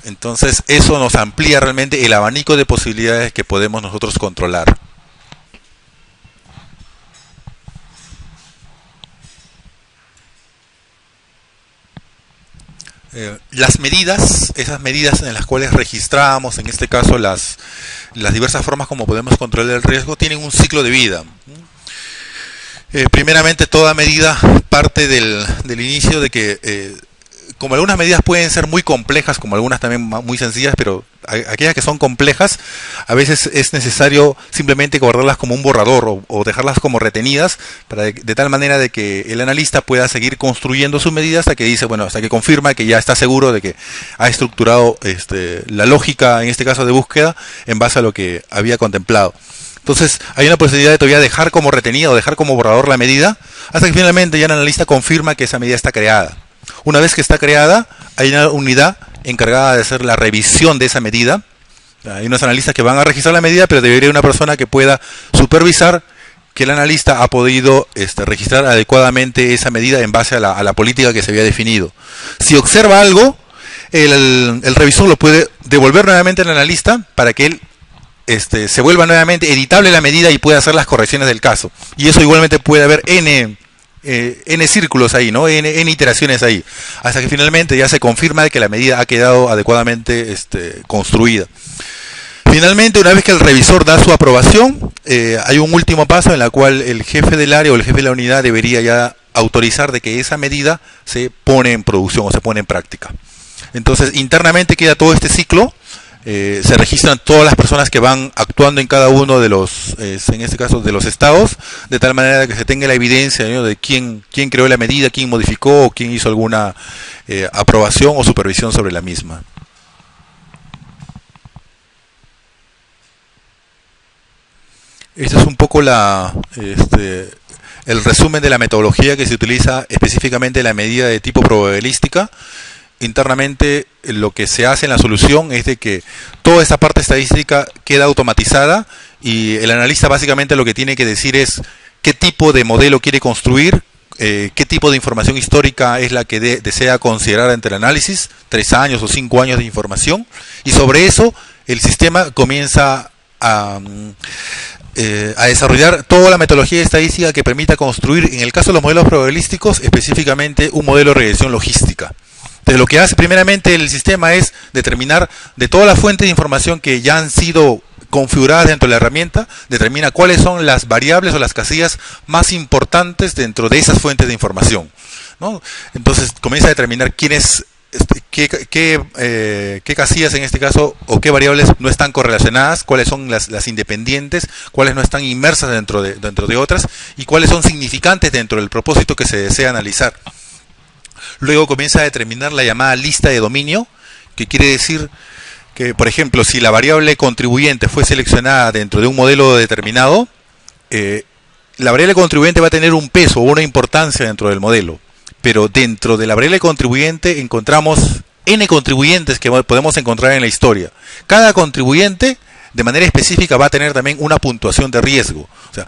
Entonces, eso nos amplía realmente el abanico de posibilidades que podemos nosotros controlar. Las medidas, esas medidas en las cuales registramos, en este caso las diversas formas como podemos controlar el riesgo, tienen un ciclo de vida. Primeramente, toda medida parte del inicio de que, como algunas medidas pueden ser muy complejas, como algunas también muy sencillas, pero aquellas que son complejas, a veces es necesario simplemente guardarlas como un borrador o dejarlas como retenidas, de tal manera de que el analista pueda seguir construyendo su medida hasta que dice, bueno, hasta que confirma que ya está seguro de que ha estructurado la lógica, en este caso de búsqueda, en base a lo que había contemplado. Entonces, hay una posibilidad de todavía dejar como retenida o dejar como borrador la medida, hasta que finalmente ya el analista confirma que esa medida está creada. Una vez que está creada, hay una unidad encargada de hacer la revisión de esa medida. Hay unos analistas que van a registrar la medida, pero debería haber una persona que pueda supervisar que el analista ha podido registrar adecuadamente esa medida en base a la política que se había definido. Si observa algo, el revisor lo puede devolver nuevamente al analista para que él se vuelva nuevamente editable la medida y pueda hacer las correcciones del caso. Y eso igualmente puede haber N círculos ahí, ¿no? N iteraciones ahí, hasta que finalmente ya se confirma que la medida ha quedado adecuadamente construida. Finalmente, una vez que el revisor da su aprobación, hay un último paso en el cual el jefe del área o el jefe de la unidad debería ya autorizar de que esa medida se pone en producción o se pone en práctica. Entonces, internamente queda todo este ciclo. Se registran todas las personas que van actuando en cada uno de los, en este caso, de los estados, de tal manera que se tenga la evidencia, ¿no?, de quién creó la medida, quién modificó, o quién hizo alguna aprobación o supervisión sobre la misma. Este es un poco el resumen de la metodología que se utiliza específicamente en la medida de tipo probabilística. Internamente lo que se hace en la solución es de que toda esta parte estadística queda automatizada y el analista básicamente lo que tiene que decir es qué tipo de modelo quiere construir, qué tipo de información histórica es la que desea considerar ante el análisis, 3 años o 5 años de información, y sobre eso el sistema comienza a desarrollar toda la metodología estadística que permita construir, en el caso de los modelos probabilísticos, específicamente un modelo de regresión logística. Entonces, lo que hace primeramente el sistema es determinar de todas las fuentes de información que ya han sido configuradas dentro de la herramienta, determina cuáles son las variables o las casillas más importantes dentro de esas fuentes de información, ¿no? Entonces comienza a determinar quiénes qué casillas en este caso o qué variables no están correlacionadas, cuáles son las independientes, cuáles no están inmersas dentro de otras y cuáles son significantes dentro del propósito que se desea analizar. Luego comienza a determinar la llamada lista de dominio, que quiere decir que, por ejemplo, si la variable contribuyente fue seleccionada dentro de un modelo determinado, la variable contribuyente va a tener un peso o una importancia dentro del modelo. Pero dentro de la variable contribuyente encontramos n contribuyentes que podemos encontrar en la historia. Cada contribuyente de manera específica va a tener también una puntuación de riesgo. O sea,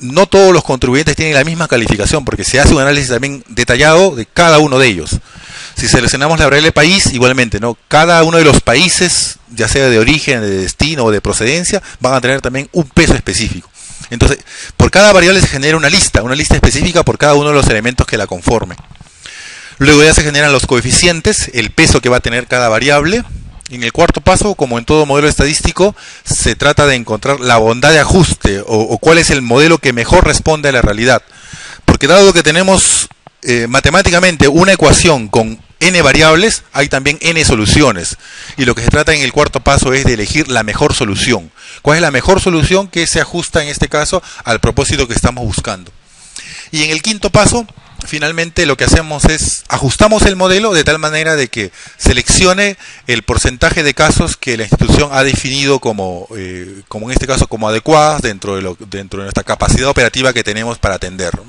no todos los contribuyentes tienen la misma calificación porque se hace un análisis también detallado de cada uno de ellos. Si seleccionamos la variable país, igualmente, ¿no? Cada uno de los países, ya sea de origen, de destino o de procedencia, van a tener también un peso específico. Entonces, por cada variable se genera una lista específica por cada uno de los elementos que la conformen. Luego ya se generan los coeficientes, el peso que va a tener cada variable. En el cuarto paso, como en todo modelo estadístico, se trata de encontrar la bondad de ajuste o cuál es el modelo que mejor responde a la realidad. Porque dado que tenemos matemáticamente una ecuación con n variables, hay también n soluciones. Y lo que se trata en el cuarto paso es de elegir la mejor solución. ¿Cuál es la mejor solución que se ajusta en este caso al propósito que estamos buscando? Y en el quinto paso, finalmente lo que hacemos es ajustamos el modelo de tal manera de que seleccione el porcentaje de casos que la institución ha definido como en este caso como adecuadas dentro de nuestra capacidad operativa que tenemos para atender, ¿no?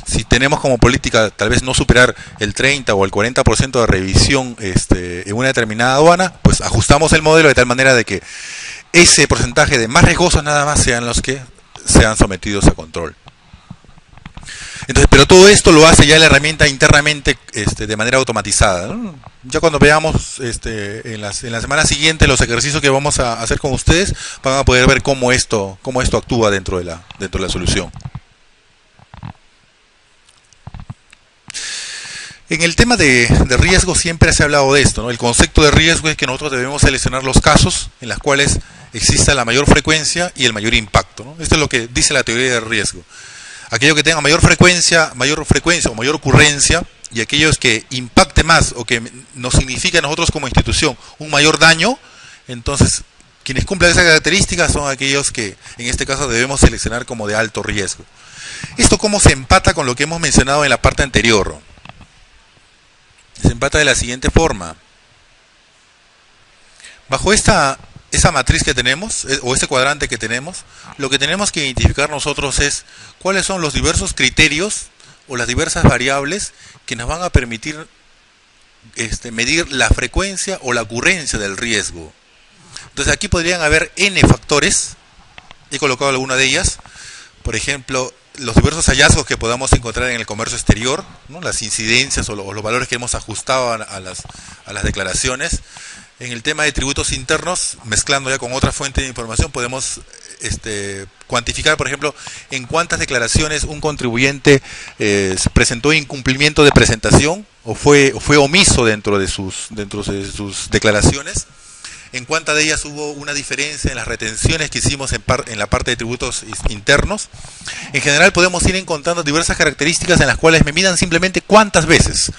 Si tenemos como política tal vez no superar el 30 o el 40% de revisión en una determinada aduana, pues ajustamos el modelo de tal manera de que ese porcentaje de más riesgosos nada más sean los que sean sometidos a control. Entonces, pero todo esto lo hace ya la herramienta internamente de manera automatizada, ¿no? Ya cuando veamos en la semana siguiente los ejercicios que vamos a hacer con ustedes, van a poder ver cómo esto actúa dentro de la solución. En el tema de riesgo siempre se ha hablado de esto, ¿no? El concepto de riesgo es que nosotros debemos seleccionar los casos en los cuales exista la mayor frecuencia y el mayor impacto, ¿no? Esto es lo que dice la teoría del riesgo. Aquello que tenga mayor frecuencia o mayor ocurrencia, y aquellos que impacte más o que nos signifique a nosotros como institución un mayor daño, entonces quienes cumplen esas características son aquellos que en este caso debemos seleccionar como de alto riesgo. ¿Esto cómo se empata con lo que hemos mencionado en la parte anterior? Se empata de la siguiente forma. Bajo esa matriz que tenemos, o este cuadrante que tenemos, lo que tenemos que identificar nosotros es cuáles son los diversos criterios o las diversas variables que nos van a permitir medir la frecuencia o la ocurrencia del riesgo. Entonces aquí podrían haber n factores, he colocado alguna de ellas, por ejemplo, los diversos hallazgos que podamos encontrar en el comercio exterior, ¿no? Las incidencias o los valores que hemos ajustado a las declaraciones. En el tema de tributos internos, mezclando ya con otra fuente de información, podemos cuantificar, por ejemplo, en cuántas declaraciones un contribuyente presentó incumplimiento de presentación o fue omiso dentro de sus declaraciones. En cuántas de ellas hubo una diferencia en las retenciones que hicimos en la parte de tributos internos. En general podemos ir encontrando diversas características en las cuales me midan simplemente cuántas veces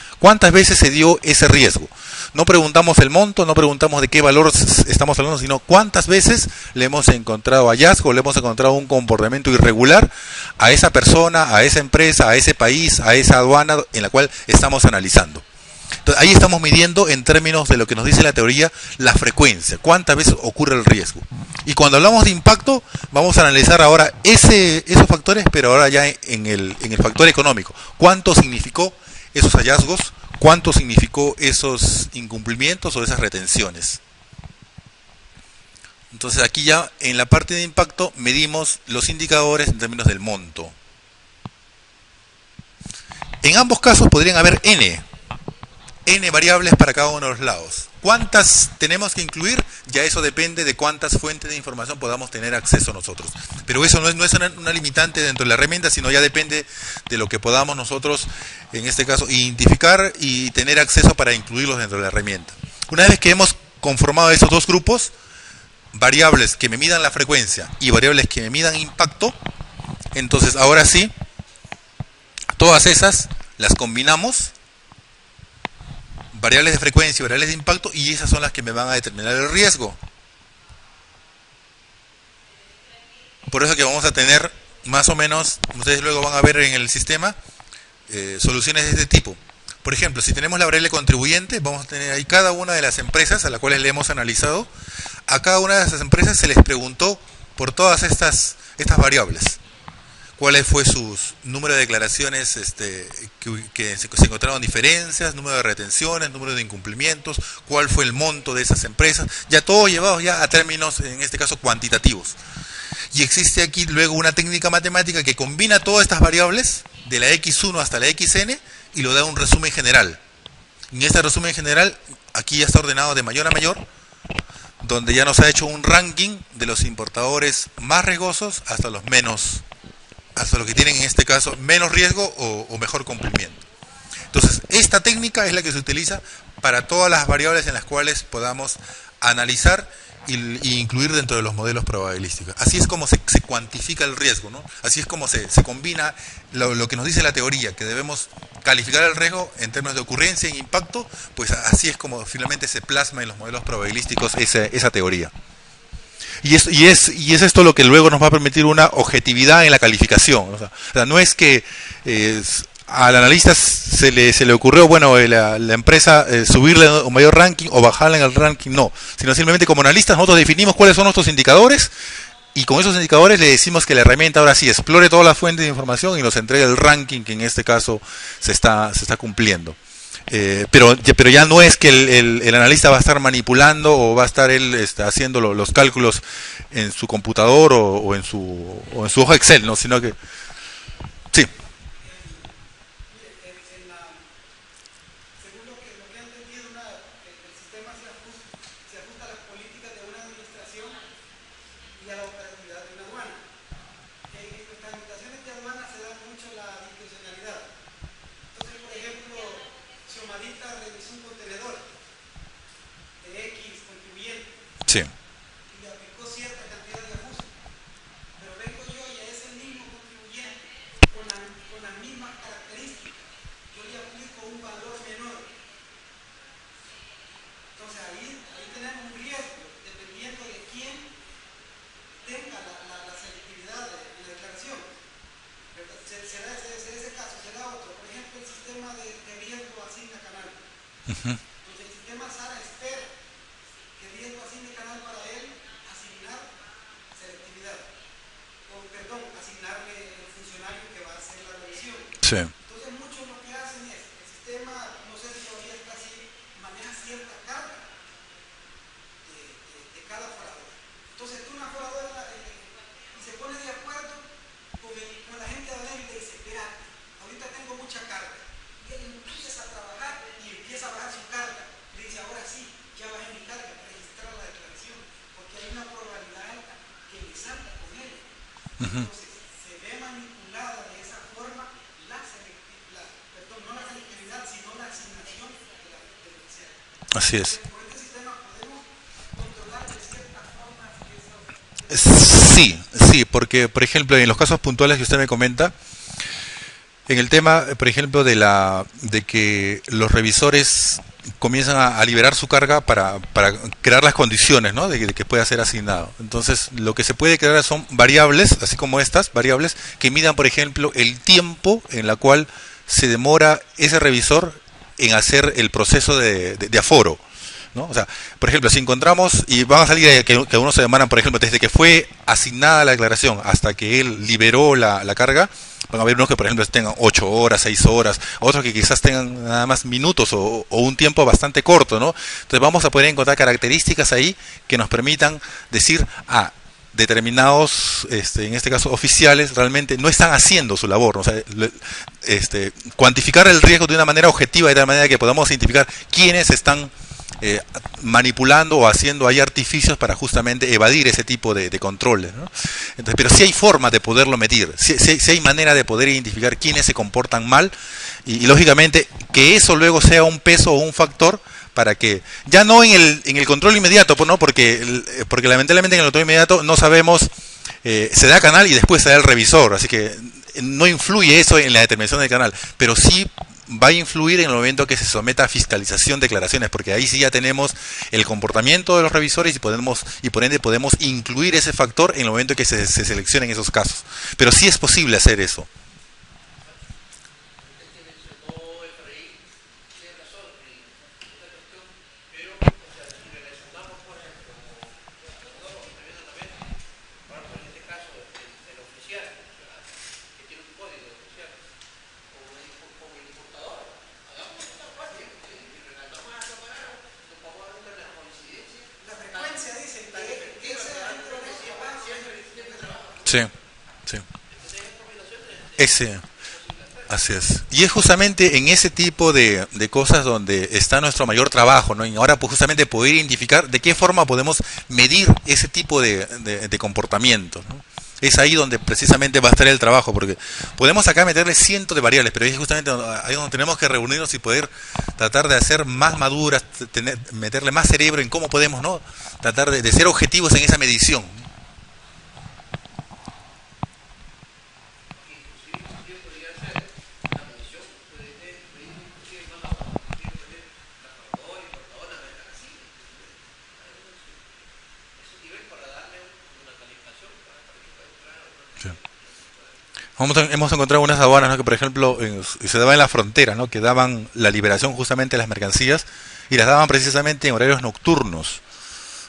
se dio ese riesgo. No preguntamos el monto, no preguntamos de qué valor estamos hablando, sino cuántas veces le hemos encontrado hallazgo, le hemos encontrado un comportamiento irregular a esa persona, a esa empresa, a ese país, a esa aduana en la cual estamos analizando. Entonces, ahí estamos midiendo en términos de lo que nos dice la teoría, la frecuencia, cuántas veces ocurre el riesgo. Y cuando hablamos de impacto, vamos a analizar ahora esos factores, pero ahora ya en el factor económico. ¿Cuánto significó esos hallazgos? ¿Cuánto significó esos incumplimientos o esas retenciones? Entonces aquí ya en la parte de impacto medimos los indicadores en términos del monto. En ambos casos podrían haber n variables para cada uno de los lados. ¿Cuántas tenemos que incluir? Ya eso depende de cuántas fuentes de información podamos tener acceso nosotros. Pero eso no es una limitante dentro de la herramienta, sino ya depende de lo que podamos nosotros, en este caso, identificar y tener acceso para incluirlos dentro de la herramienta. Una vez que hemos conformado esos dos grupos, variables que me midan la frecuencia y variables que me midan impacto, entonces ahora sí, todas esas las combinamos, variables de frecuencia y variables de impacto, y esas son las que me van a determinar el riesgo. Por eso que vamos a tener más o menos, ustedes luego van a ver en el sistema, soluciones de este tipo. Por ejemplo, si tenemos la variable contribuyente, vamos a tener ahí cada una de las empresas a las cuales le hemos analizado. A cada una de esas empresas se les preguntó por todas estas variables. ¿Cuáles fue su número de declaraciones que se encontraron diferencias, número de retenciones, número de incumplimientos, cuál fue el monto de esas empresas? Ya todo llevado ya a términos, en este caso, cuantitativos. Y existe aquí luego una técnica matemática que combina todas estas variables, de la x1 hasta la xn, y lo da un resumen general. En este resumen general, aquí ya está ordenado de mayor a mayor, donde ya nos ha hecho un ranking de los importadores más riesgosos hasta los menos, hasta los que tienen en este caso menos riesgo o mejor cumplimiento. Entonces, esta técnica es la que se utiliza para todas las variables en las cuales podamos analizar y incluir dentro de los modelos probabilísticos. Así es como se cuantifica el riesgo, ¿no? Así es como se combina lo que nos dice la teoría, que debemos calificar el riesgo en términos de ocurrencia e impacto, pues así es como finalmente se plasma en los modelos probabilísticos esa teoría. Y es esto lo que luego nos va a permitir una objetividad en la calificación. O sea, no es que al analista se le ocurrió, bueno, la empresa subirle un mayor ranking o bajarle en el ranking, no. Sino simplemente como analistas nosotros definimos cuáles son nuestros indicadores y con esos indicadores le decimos que la herramienta ahora sí explore todas las fuentes de información y nos entregue el ranking que en este caso se está cumpliendo. Pero ya no es que el analista va a estar manipulando o va a estar él haciendo los cálculos en su computador o en su hoja Excel, ¿no? Sino que sí. Sí. Y le aplicó cierta cantidad de ajustes. Pero vengo yo y a ese mismo contribuyente con las mismas características, yo le aplico un valor menor. Entonces ahí tenemos un riesgo, dependiendo de quién tenga la selectividad de la declaración. Será ese caso, será otro. Por ejemplo, el sistema de riesgo asigna canal. Entonces el sistema SARA espera que riesgo asigne canal para él asignar selectividad. Asignarle el funcionario que va a hacer la revisión. Sí. Entonces muchos lo que hacen es, el sistema, no sé si todavía está así, maneja cierta carga de cada forador. Entonces tú una foradora y se pone de acuerdo con la gente de adentro y le dice, espera, ahorita tengo mucha carga. Y él empieza a trabajar y empieza a bajar su carga. Le dice, ahora sí, ya bajé mi carga, registrar la declaración, porque hay una probabilidad alta que le salga con él. Entonces, se ve manipulada de esa forma no la selectividad, sino la asignación de la beneficiaria. Así es. Con este sistema podemos controlar de cierta forma Sí, porque, por ejemplo, en los casos puntuales que usted me comenta, en el tema, por ejemplo, de que los revisores comienzan a liberar su carga para crear las condiciones, ¿no? de que pueda ser asignado. Entonces, lo que se puede crear son variables, así como estas variables, que midan, por ejemplo, el tiempo en la cual se demora ese revisor en hacer el proceso de aforo, ¿no? O sea, por ejemplo, si encontramos, y van a salir que unos se demoran, por ejemplo, desde que fue asignada la declaración hasta que él liberó la carga, van a haber unos que, por ejemplo, tengan 8 horas, 6 horas, otros que quizás tengan nada más minutos o un tiempo bastante corto, ¿no? Entonces vamos a poder encontrar características ahí que nos permitan decir, determinados, en este caso oficiales, realmente no están haciendo su labor, ¿no? O sea, cuantificar el riesgo de una manera objetiva, de tal manera que podamos identificar quiénes están manipulando o haciendo ahí artificios para justamente evadir ese tipo de controles, ¿no? Entonces, pero sí hay forma de poderlo medir, sí hay manera de poder identificar quiénes se comportan mal y lógicamente que eso luego sea un peso o un factor para que, ya no en el control inmediato, ¿no? porque lamentablemente en el control inmediato no sabemos, se da canal y después se da el revisor, así que no influye eso en la determinación del canal, pero sí va a influir en el momento que se someta a fiscalización de declaraciones, porque ahí sí ya tenemos el comportamiento de los revisores y por ende podemos incluir ese factor en el momento que se seleccionen esos casos. Pero sí es posible hacer eso. Sí, sí. Ese, así es. Y es justamente en ese tipo de cosas donde está nuestro mayor trabajo, ¿no? Y ahora pues justamente poder identificar de qué forma podemos medir ese tipo de comportamiento, ¿no? Es ahí donde precisamente va a estar el trabajo, porque podemos acá meterle cientos de variables, pero es justamente ahí donde tenemos que reunirnos y poder tratar de hacer más maduras, meterle más cerebro en cómo podemos, ¿no? Tratar de ser objetivos en esa medición. Hemos encontrado unas aduanas, ¿no? Que por ejemplo se daba en la frontera, ¿no? Que daban la liberación justamente de las mercancías y las daban precisamente en horarios nocturnos,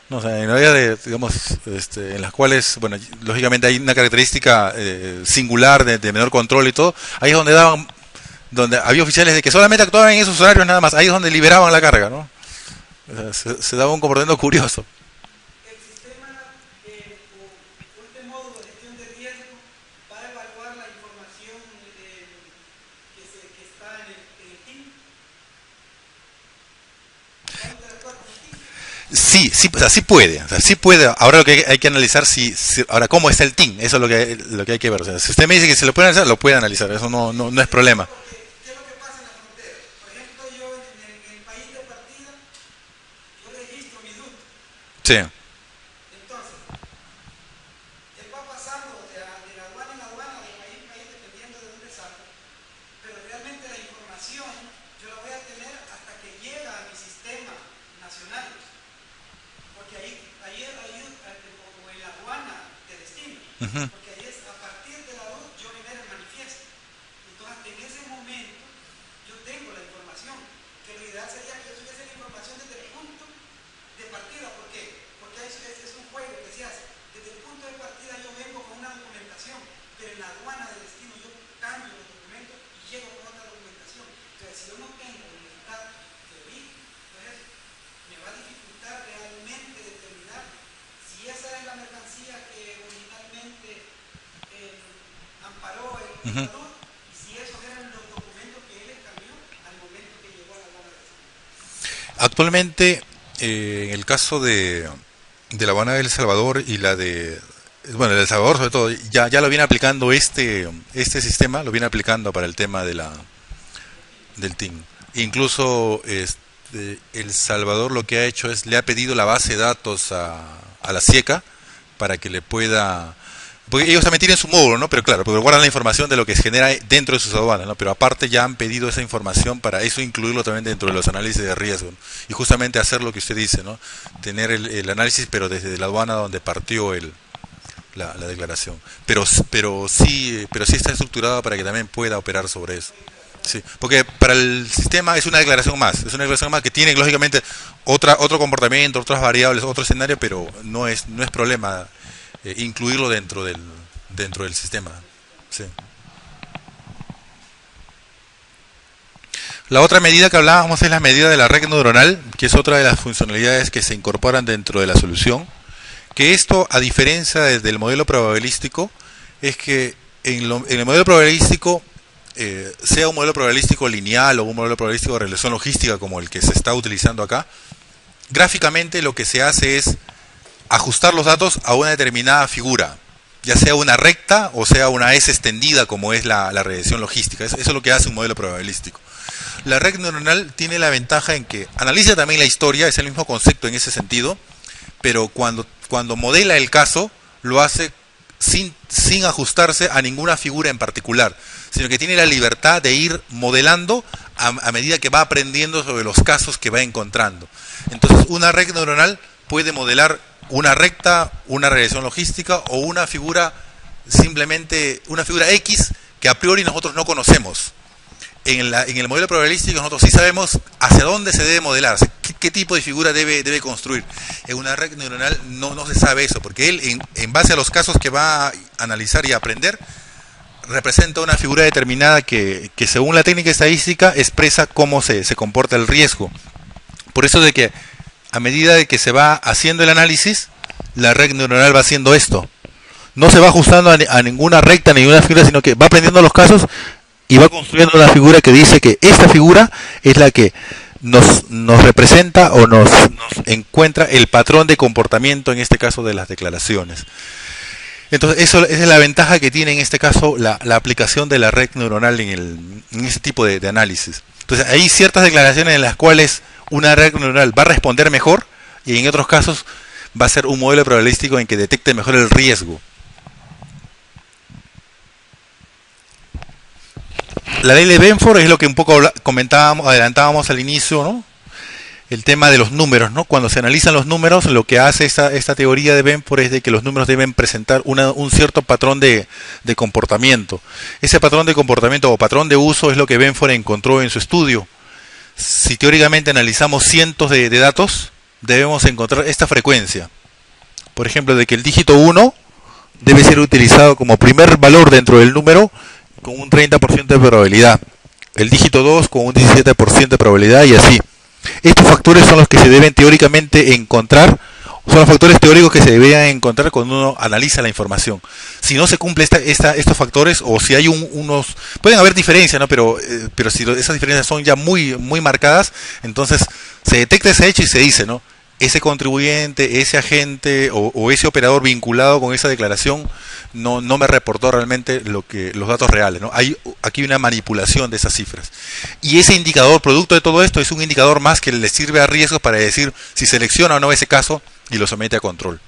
¿no? O sea, en horarios digamos, en las cuales, bueno, lógicamente hay una característica singular de menor control y todo. Ahí es donde daban, donde había oficiales de que solamente actuaban en esos horarios nada más. Ahí es donde liberaban la carga, ¿no? O sea, se daba un comportamiento curioso. Sí, sí, o sea, sí puede, o sea, sí puede. Ahora lo que hay que analizar ahora cómo está el team, eso es lo que hay que ver. O sea, si usted me dice que se lo puede analizar, lo puede analizar, eso no es problema. ¿Qué es lo que pasa en la frontera? Por ejemplo, yo en el país de partida, yo registro mi ducto. Sí. Entonces, él va pasando de la aduana en aduana, de país en país, dependiendo de dónde salga. Pero realmente la información yo la voy a tener hasta que llega a mi sistema nacional. Porque ahí como en la aduana de destino. Uh-huh. Porque ahí es a partir de la luz yo genero el manifiesto. Entonces, en ese momento yo tengo la información. Que lo ideal sería que yo tuviese la información desde el punto de partida. ¿Por qué? Porque es un juego que se hace. Desde el punto de partida yo vengo con una documentación, pero en la aduana de destino yo cambio los documentos y llego con otra documentación. Entonces, si yo no tengo el resultado de origen, entonces me va a dificultar realmente determinar si esa es la mercancía que originalmente amparó el comprador. Uh-huh. Y si esos eran los documentos que él escaneó al momento que llegó a la aduana de destino. Actualmente, en el caso de la aduana de El Salvador y la de, bueno, de El Salvador sobre todo, ya lo viene aplicando este sistema, lo viene aplicando para el tema del TIN. Incluso El Salvador lo que ha hecho es, le ha pedido la base de datos a la SIECA para que le pueda, porque ellos también tienen su módulo, ¿no? Pero claro, porque guardan la información de lo que se genera dentro de sus aduanas, ¿no? Pero aparte ya han pedido esa información para eso incluirlo también dentro de los análisis de riesgo, ¿no? Y justamente hacer lo que usted dice, ¿no? Tener el análisis, pero desde la aduana donde partió la declaración. Pero sí está estructurado para que también pueda operar sobre eso. Sí, porque para el sistema es una declaración más que tiene lógicamente otro comportamiento, otras variables, otro escenario, pero no es problema incluirlo dentro del sistema. Sí. La otra medida que hablábamos es la medida de la red neuronal, que es otra de las funcionalidades que se incorporan dentro de la solución. Que esto, a diferencia del modelo probabilístico, es que en el modelo probabilístico, sea un modelo probabilístico lineal o un modelo probabilístico de regresión logística como el que se está utilizando acá, gráficamente lo que se hace es ajustar los datos a una determinada figura, ya sea una recta o sea una S extendida como es la regresión logística. Eso es lo que hace un modelo probabilístico. La red neuronal tiene la ventaja en que analiza también la historia, es el mismo concepto en ese sentido, pero cuando modela el caso, lo hace sin ajustarse a ninguna figura en particular, sino que tiene la libertad de ir modelando a medida que va aprendiendo sobre los casos que va encontrando. Entonces, una red neuronal puede modelar una recta, una regresión logística o una figura, simplemente una figura X que a priori nosotros no conocemos. En el modelo probabilístico nosotros sí sabemos hacia dónde se debe modelar, o sea, qué tipo de figura debe construir. En una red neuronal no se sabe eso, porque él, en base a los casos que va a analizar y a aprender, representa una figura determinada que según la técnica estadística expresa cómo se comporta el riesgo. Por eso de que a medida de que se va haciendo el análisis, la red neuronal va haciendo esto. No se va ajustando a ninguna recta, ni ninguna figura, sino que va aprendiendo los casos y va construyendo una figura que dice que esta figura es la que nos representa o nos encuentra el patrón de comportamiento, en este caso de las declaraciones. Entonces, eso es la ventaja que tiene en este caso la aplicación de la red neuronal en este tipo de análisis. Entonces, hay ciertas declaraciones en las cuales una red neuronal va a responder mejor y en otros casos va a ser un modelo probabilístico en que detecte mejor el riesgo. La ley de Benford es lo que un poco adelantábamos al inicio, ¿no? El tema de los números, ¿no? Cuando se analizan los números, lo que hace esta teoría de Benford es de que los números deben presentar un cierto patrón de comportamiento. Ese patrón de comportamiento o patrón de uso es lo que Benford encontró en su estudio. Si teóricamente analizamos cientos de datos, debemos encontrar esta frecuencia. Por ejemplo, de que el dígito 1 debe ser utilizado como primer valor dentro del número con un 30% de probabilidad. El dígito 2 con un 17% de probabilidad y así. Estos factores son los que se deben teóricamente encontrar, son los factores teóricos que se deberían encontrar cuando uno analiza la información. Si no se cumple estos factores, o si hay unos... Pueden haber diferencias, ¿no? Pero si esas diferencias son ya muy marcadas, entonces se detecta ese hecho y se dice, ¿no? Ese contribuyente, ese agente o ese operador vinculado con esa declaración no me reportó realmente los datos reales, ¿no? Hay aquí una manipulación de esas cifras. Y ese indicador, producto de todo esto, es un indicador más que le sirve a riesgos para decir si selecciona o no ese caso y lo somete a control.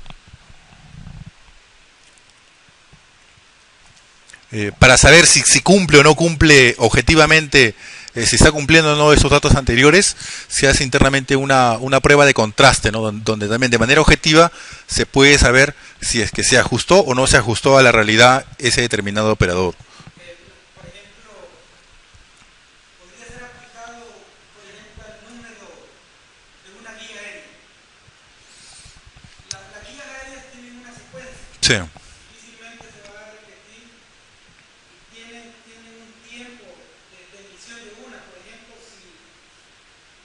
Para saber si cumple o no cumple objetivamente, si está cumpliendo o no esos datos anteriores, se hace internamente una prueba de contraste, ¿no? Donde también de manera objetiva se puede saber si es que se ajustó o no se ajustó a la realidad ese determinado operador. Por ejemplo, podría ser aplicado, por ejemplo, al número de una guía aérea. Las guías aéreas tienen una secuencia. Sí. Difícilmente se va a repetir. Tienen un tiempo de emisión de una. Por ejemplo, si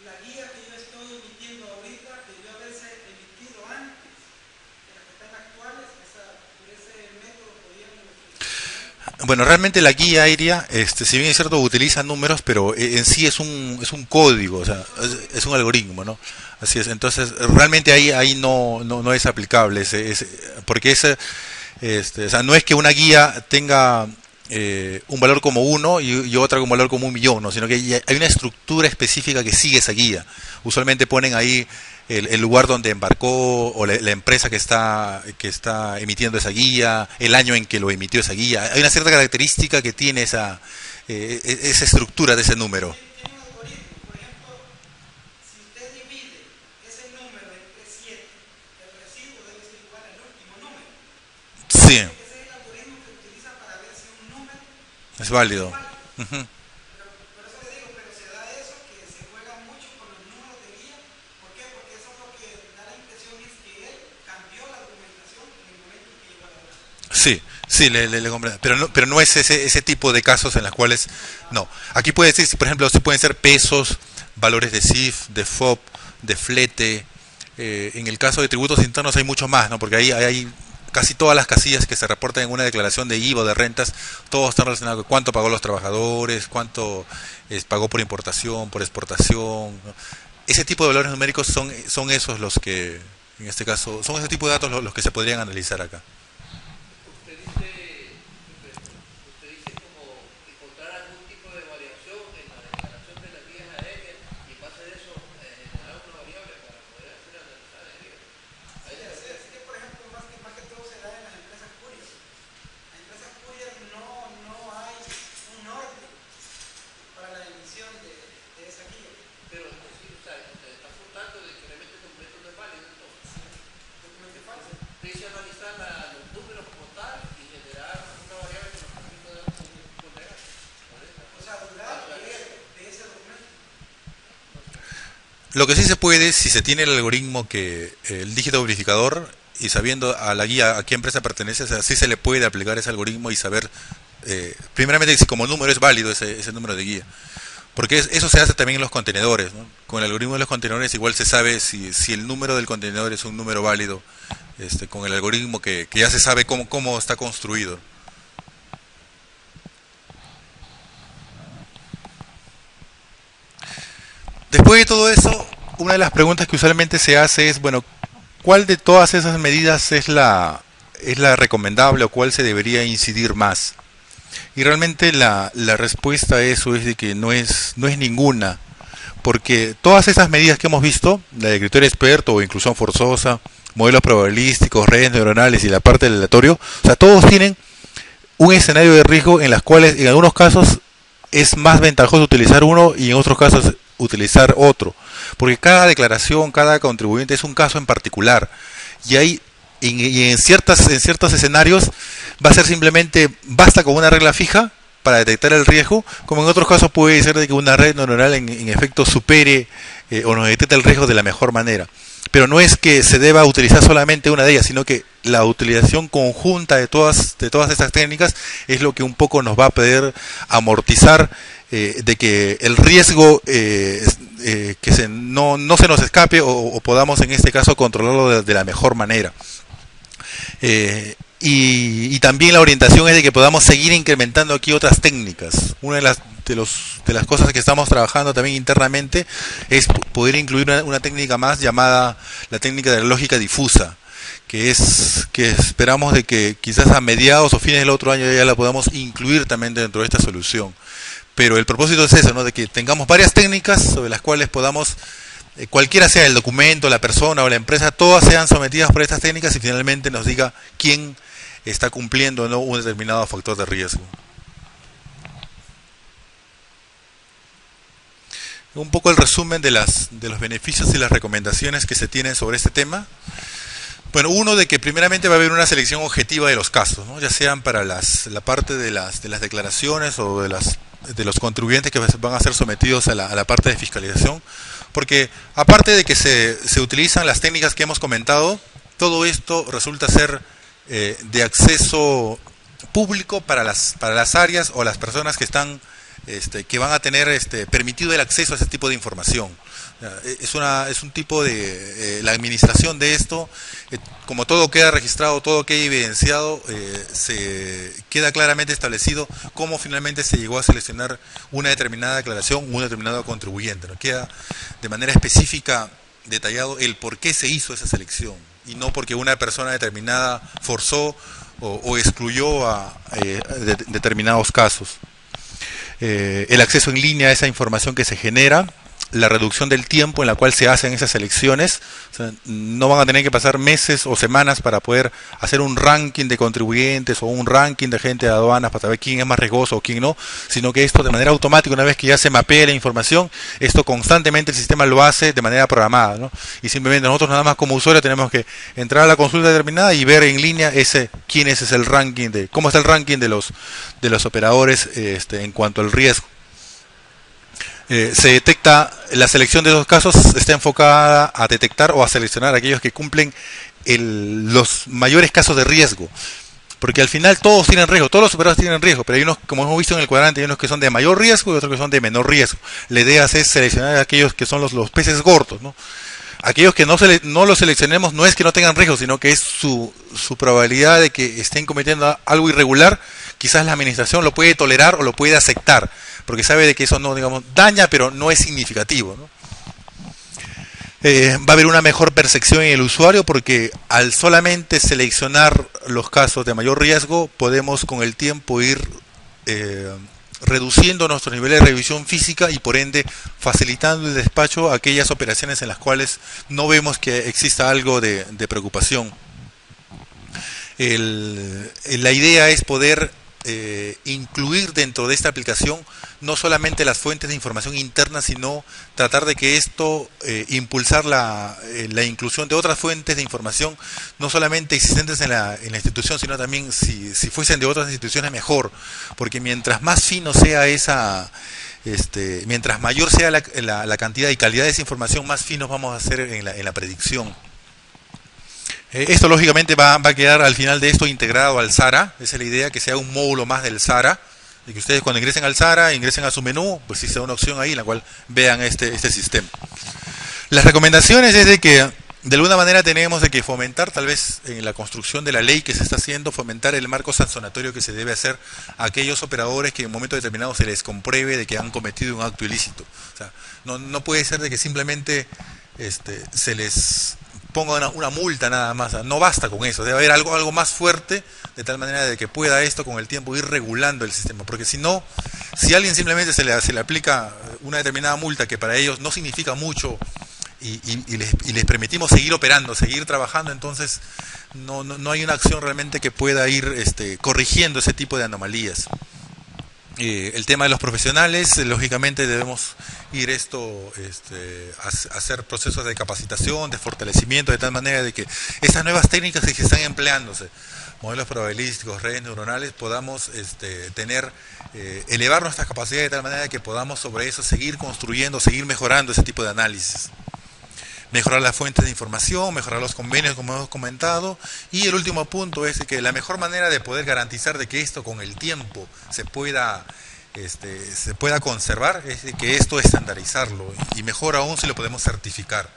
la guía que yo estoy emitiendo ahorita debió haberse emitido antes de las que están actuales, por ese método podríamos utilizar. Bueno, realmente la guía aérea, si bien es cierto, utiliza números, pero en sí es un código, o sea, es un algoritmo, ¿no? Así es. Entonces, realmente ahí no es aplicable, porque o sea, no es que una guía tenga un valor como 1 y otra con un valor como 1.000.000, ¿no? Sino que hay una estructura específica que sigue esa guía. Usualmente ponen ahí el lugar donde embarcó o la empresa que está emitiendo esa guía, el año en que lo emitió esa guía. Hay una cierta característica que tiene esa estructura de ese número. Tiene un algoritmo. Por ejemplo, si usted divide ese número entre 7, el residuo debe ser igual al último número. Sí, Ese es el algoritmo que utiliza para ver si un número es válido. es válido. Ujú. Por eso le digo, pero se da eso, que se juega mucho con los números de guía. ¿Por qué? Porque eso es lo que da la impresión es que él cambió la argumentación en el momento en que llegó a la verdad. Sí, le comprendo. Pero no es ese tipo de casos en los cuales... No. Aquí puede decir, por ejemplo, sí pueden ser pesos, valores de CIF, de FOB, de flete. En el caso de tributos internos hay mucho más, ¿no? Porque ahí hay casi todas las casillas que se reportan en una declaración de IVA o de rentas, todos están relacionados con cuánto pagó los trabajadores, cuánto pagó por importación, por exportación, ¿no? Ese tipo de valores numéricos son esos los que, en este caso, son ese tipo de datos los que se podrían analizar acá. Usted dice como encontrar algún tipo de variación en la declaración de las vías aéreas y en base a eso generar una variable para poder hacer analizar el riesgo. Así que, por ejemplo, más que todo se da en las empresas courier. En las empresas courier no hay un orden para la emisión de empiece a analizar los números como tal y generar una variable que nos permita dar un ponderal. O sea, dudar de ese documento. Lo que sí se puede, si se tiene el algoritmo que el dígito verificador y sabiendo a la guía a qué empresa pertenece, o sea, sí se le puede aplicar ese algoritmo y saber, primeramente, si como número es válido ese número de guía. Porque eso se hace también en los contenedores, ¿no? Con el algoritmo de los contenedores igual se sabe si el número del contenedor es un número válido, con el algoritmo que ya se sabe cómo está construido. Después de todo eso, una de las preguntas que usualmente se hace es, bueno, ¿cuál de todas esas medidas es la recomendable o cuál se debería incidir más? Y realmente la respuesta a eso es de que no es ninguna, porque todas esas medidas que hemos visto, la de criterio experto o inclusión forzosa, modelos probabilísticos, redes neuronales y la parte del aleatorio, o sea, todos tienen un escenario de riesgo en las cuales en algunos casos es más ventajoso utilizar uno y en otros casos utilizar otro, porque cada declaración, cada contribuyente es un caso en particular y hay en ciertos escenarios va a ser simplemente basta con una regla fija para detectar el riesgo, como en otros casos puede ser de que una red neuronal en efecto supere o nos detecte el riesgo de la mejor manera. Pero no es que se deba utilizar solamente una de ellas, sino que la utilización conjunta de todas estas técnicas es lo que un poco nos va a poder amortizar de que el riesgo no se nos escape o podamos en este caso controlarlo de la mejor manera. Y también la orientación es de que podamos seguir incrementando aquí otras técnicas. Una de las cosas que estamos trabajando también internamente es poder incluir una técnica más llamada la técnica de la lógica difusa, que esperamos de que quizás a mediados o fines del otro año ya la podamos incluir también dentro de esta solución. Pero el propósito es eso, ¿no? De que tengamos varias técnicas sobre las cuales podamos, cualquiera sea el documento, la persona o la empresa, todas sean sometidas por estas técnicas y finalmente nos diga quién está cumpliendo o no un determinado factor de riesgo. Un poco el resumen de los beneficios y las recomendaciones que se tienen sobre este tema. Bueno, uno de que primeramente va a haber una selección objetiva de los casos, ¿no? Ya sean para la parte de las declaraciones o de los contribuyentes que van a ser sometidos a la parte de fiscalización, porque aparte de que se utilizan las técnicas que hemos comentado, todo esto resulta ser de acceso público para las áreas o las personas que están que van a tener permitido el acceso a ese tipo de información. Es un tipo de la administración de esto, como todo queda registrado, todo queda evidenciado, se queda claramente establecido cómo finalmente se llegó a seleccionar una determinada declaración, un determinado contribuyente, ¿no? Queda de manera específica detallado el por qué se hizo esa selección y no porque una persona determinada forzó o excluyó a determinados casos. El acceso en línea a esa información que se genera, la reducción del tiempo en la cual se hacen esas elecciones, o sea, no van a tener que pasar meses o semanas para poder hacer un ranking de contribuyentes o un ranking de gente de aduanas para saber quién es más riesgoso o quién no, sino que esto de manera automática, una vez que ya se mapea la información, esto constantemente el sistema lo hace de manera programada, ¿no? Y simplemente nosotros nada más como usuarios tenemos que entrar a la consulta determinada y ver en línea quién es el ranking cómo está el ranking de los operadores en cuanto al riesgo. Se detecta, la selección de los casos está enfocada a detectar o a seleccionar aquellos que cumplen los mayores casos de riesgo, porque al final todos tienen riesgo, todos los operadores tienen riesgo, pero hay unos, como hemos visto en el cuadrante, hay unos que son de mayor riesgo y otros que son de menor riesgo. La idea es seleccionar a aquellos que son los peces gordos, ¿no? Aquellos que no los seleccionemos no es que no tengan riesgo, sino que es su probabilidad de que estén cometiendo algo irregular, quizás la administración lo puede tolerar o lo puede aceptar, porque sabe de que eso no, digamos, daña, pero no es significativo, ¿no? Va a haber una mejor percepción en el usuario porque al solamente seleccionar los casos de mayor riesgo, podemos con el tiempo ir reduciendo nuestros niveles de revisión física y por ende facilitando el despacho a aquellas operaciones en las cuales no vemos que exista algo de preocupación. La idea es poder incluir dentro de esta aplicación no solamente las fuentes de información interna, sino tratar de que esto, impulsar la inclusión de otras fuentes de información, no solamente existentes en la institución, sino también si fuesen de otras instituciones mejor, porque mientras más fino sea mientras mayor sea la cantidad y calidad de esa información, más finos vamos a hacer en la predicción. Esto lógicamente va a quedar al final de esto integrado al SARA. Esa es la idea, que sea un módulo más del SARA, y que ustedes cuando ingresen al SARA, ingresen a su menú, pues sí sea una opción ahí en la cual vean este sistema. Las recomendaciones es de que de alguna manera tenemos de que fomentar, tal vez en la construcción de la ley que se está haciendo, fomentar el marco sancionatorio que se debe hacer a aquellos operadores que en un momento determinado se les compruebe de que han cometido un acto ilícito. O sea, no puede ser de que simplemente se les ponga una multa nada más. O sea, no basta con eso, debe haber algo más fuerte, de tal manera de que pueda esto con el tiempo ir regulando el sistema, porque si no, si a alguien simplemente se le aplica una determinada multa que para ellos no significa mucho, y les permitimos seguir operando, seguir trabajando, entonces no hay una acción realmente que pueda ir corrigiendo ese tipo de anomalías. El tema de los profesionales, lógicamente debemos ir a hacer procesos de capacitación, de fortalecimiento, de tal manera de que esas nuevas técnicas que están empleándose, modelos probabilísticos, redes neuronales, podamos elevar nuestras capacidades de tal manera que podamos sobre eso seguir construyendo, seguir mejorando ese tipo de análisis. Mejorar las fuentes de información, mejorar los convenios, como hemos comentado. Y el último punto es que la mejor manera de poder garantizar de que esto con el tiempo se pueda conservar es que esto estandarizarlo, y mejor aún si lo podemos certificar.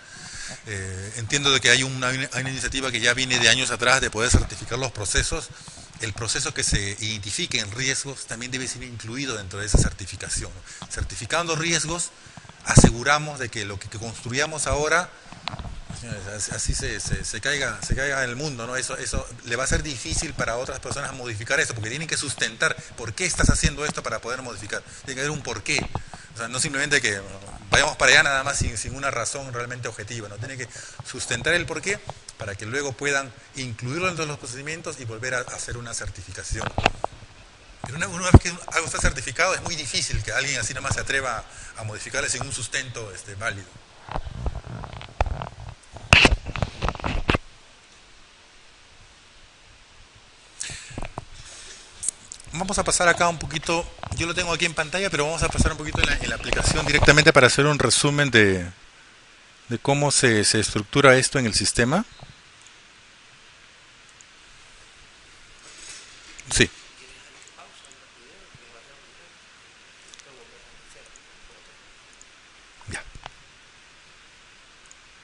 Entiendo de que hay una iniciativa que ya viene de años atrás de poder certificar los procesos. El proceso que se identifique en riesgos también debe ser incluido dentro de esa certificación. Certificando riesgos, aseguramos de que lo que construyamos ahora, así se caiga en el mundo, ¿no? Eso le va a ser difícil para otras personas modificar esto, porque tienen que sustentar por qué estás haciendo esto para poder modificar. Tiene que haber un porqué. O sea, no simplemente que vayamos para allá nada más sin una razón realmente objetiva, ¿no? Tiene que sustentar el porqué para que luego puedan incluirlo dentro de los procedimientos y volver a hacer una certificación. Pero una vez que algo está certificado, es muy difícil que alguien así nomás se atreva a modificarle sin un sustento válido. Vamos a pasar acá un poquito, yo lo tengo aquí en pantalla, pero vamos a pasar un poquito en la aplicación directamente para hacer un resumen de cómo se estructura esto en el sistema. Sí.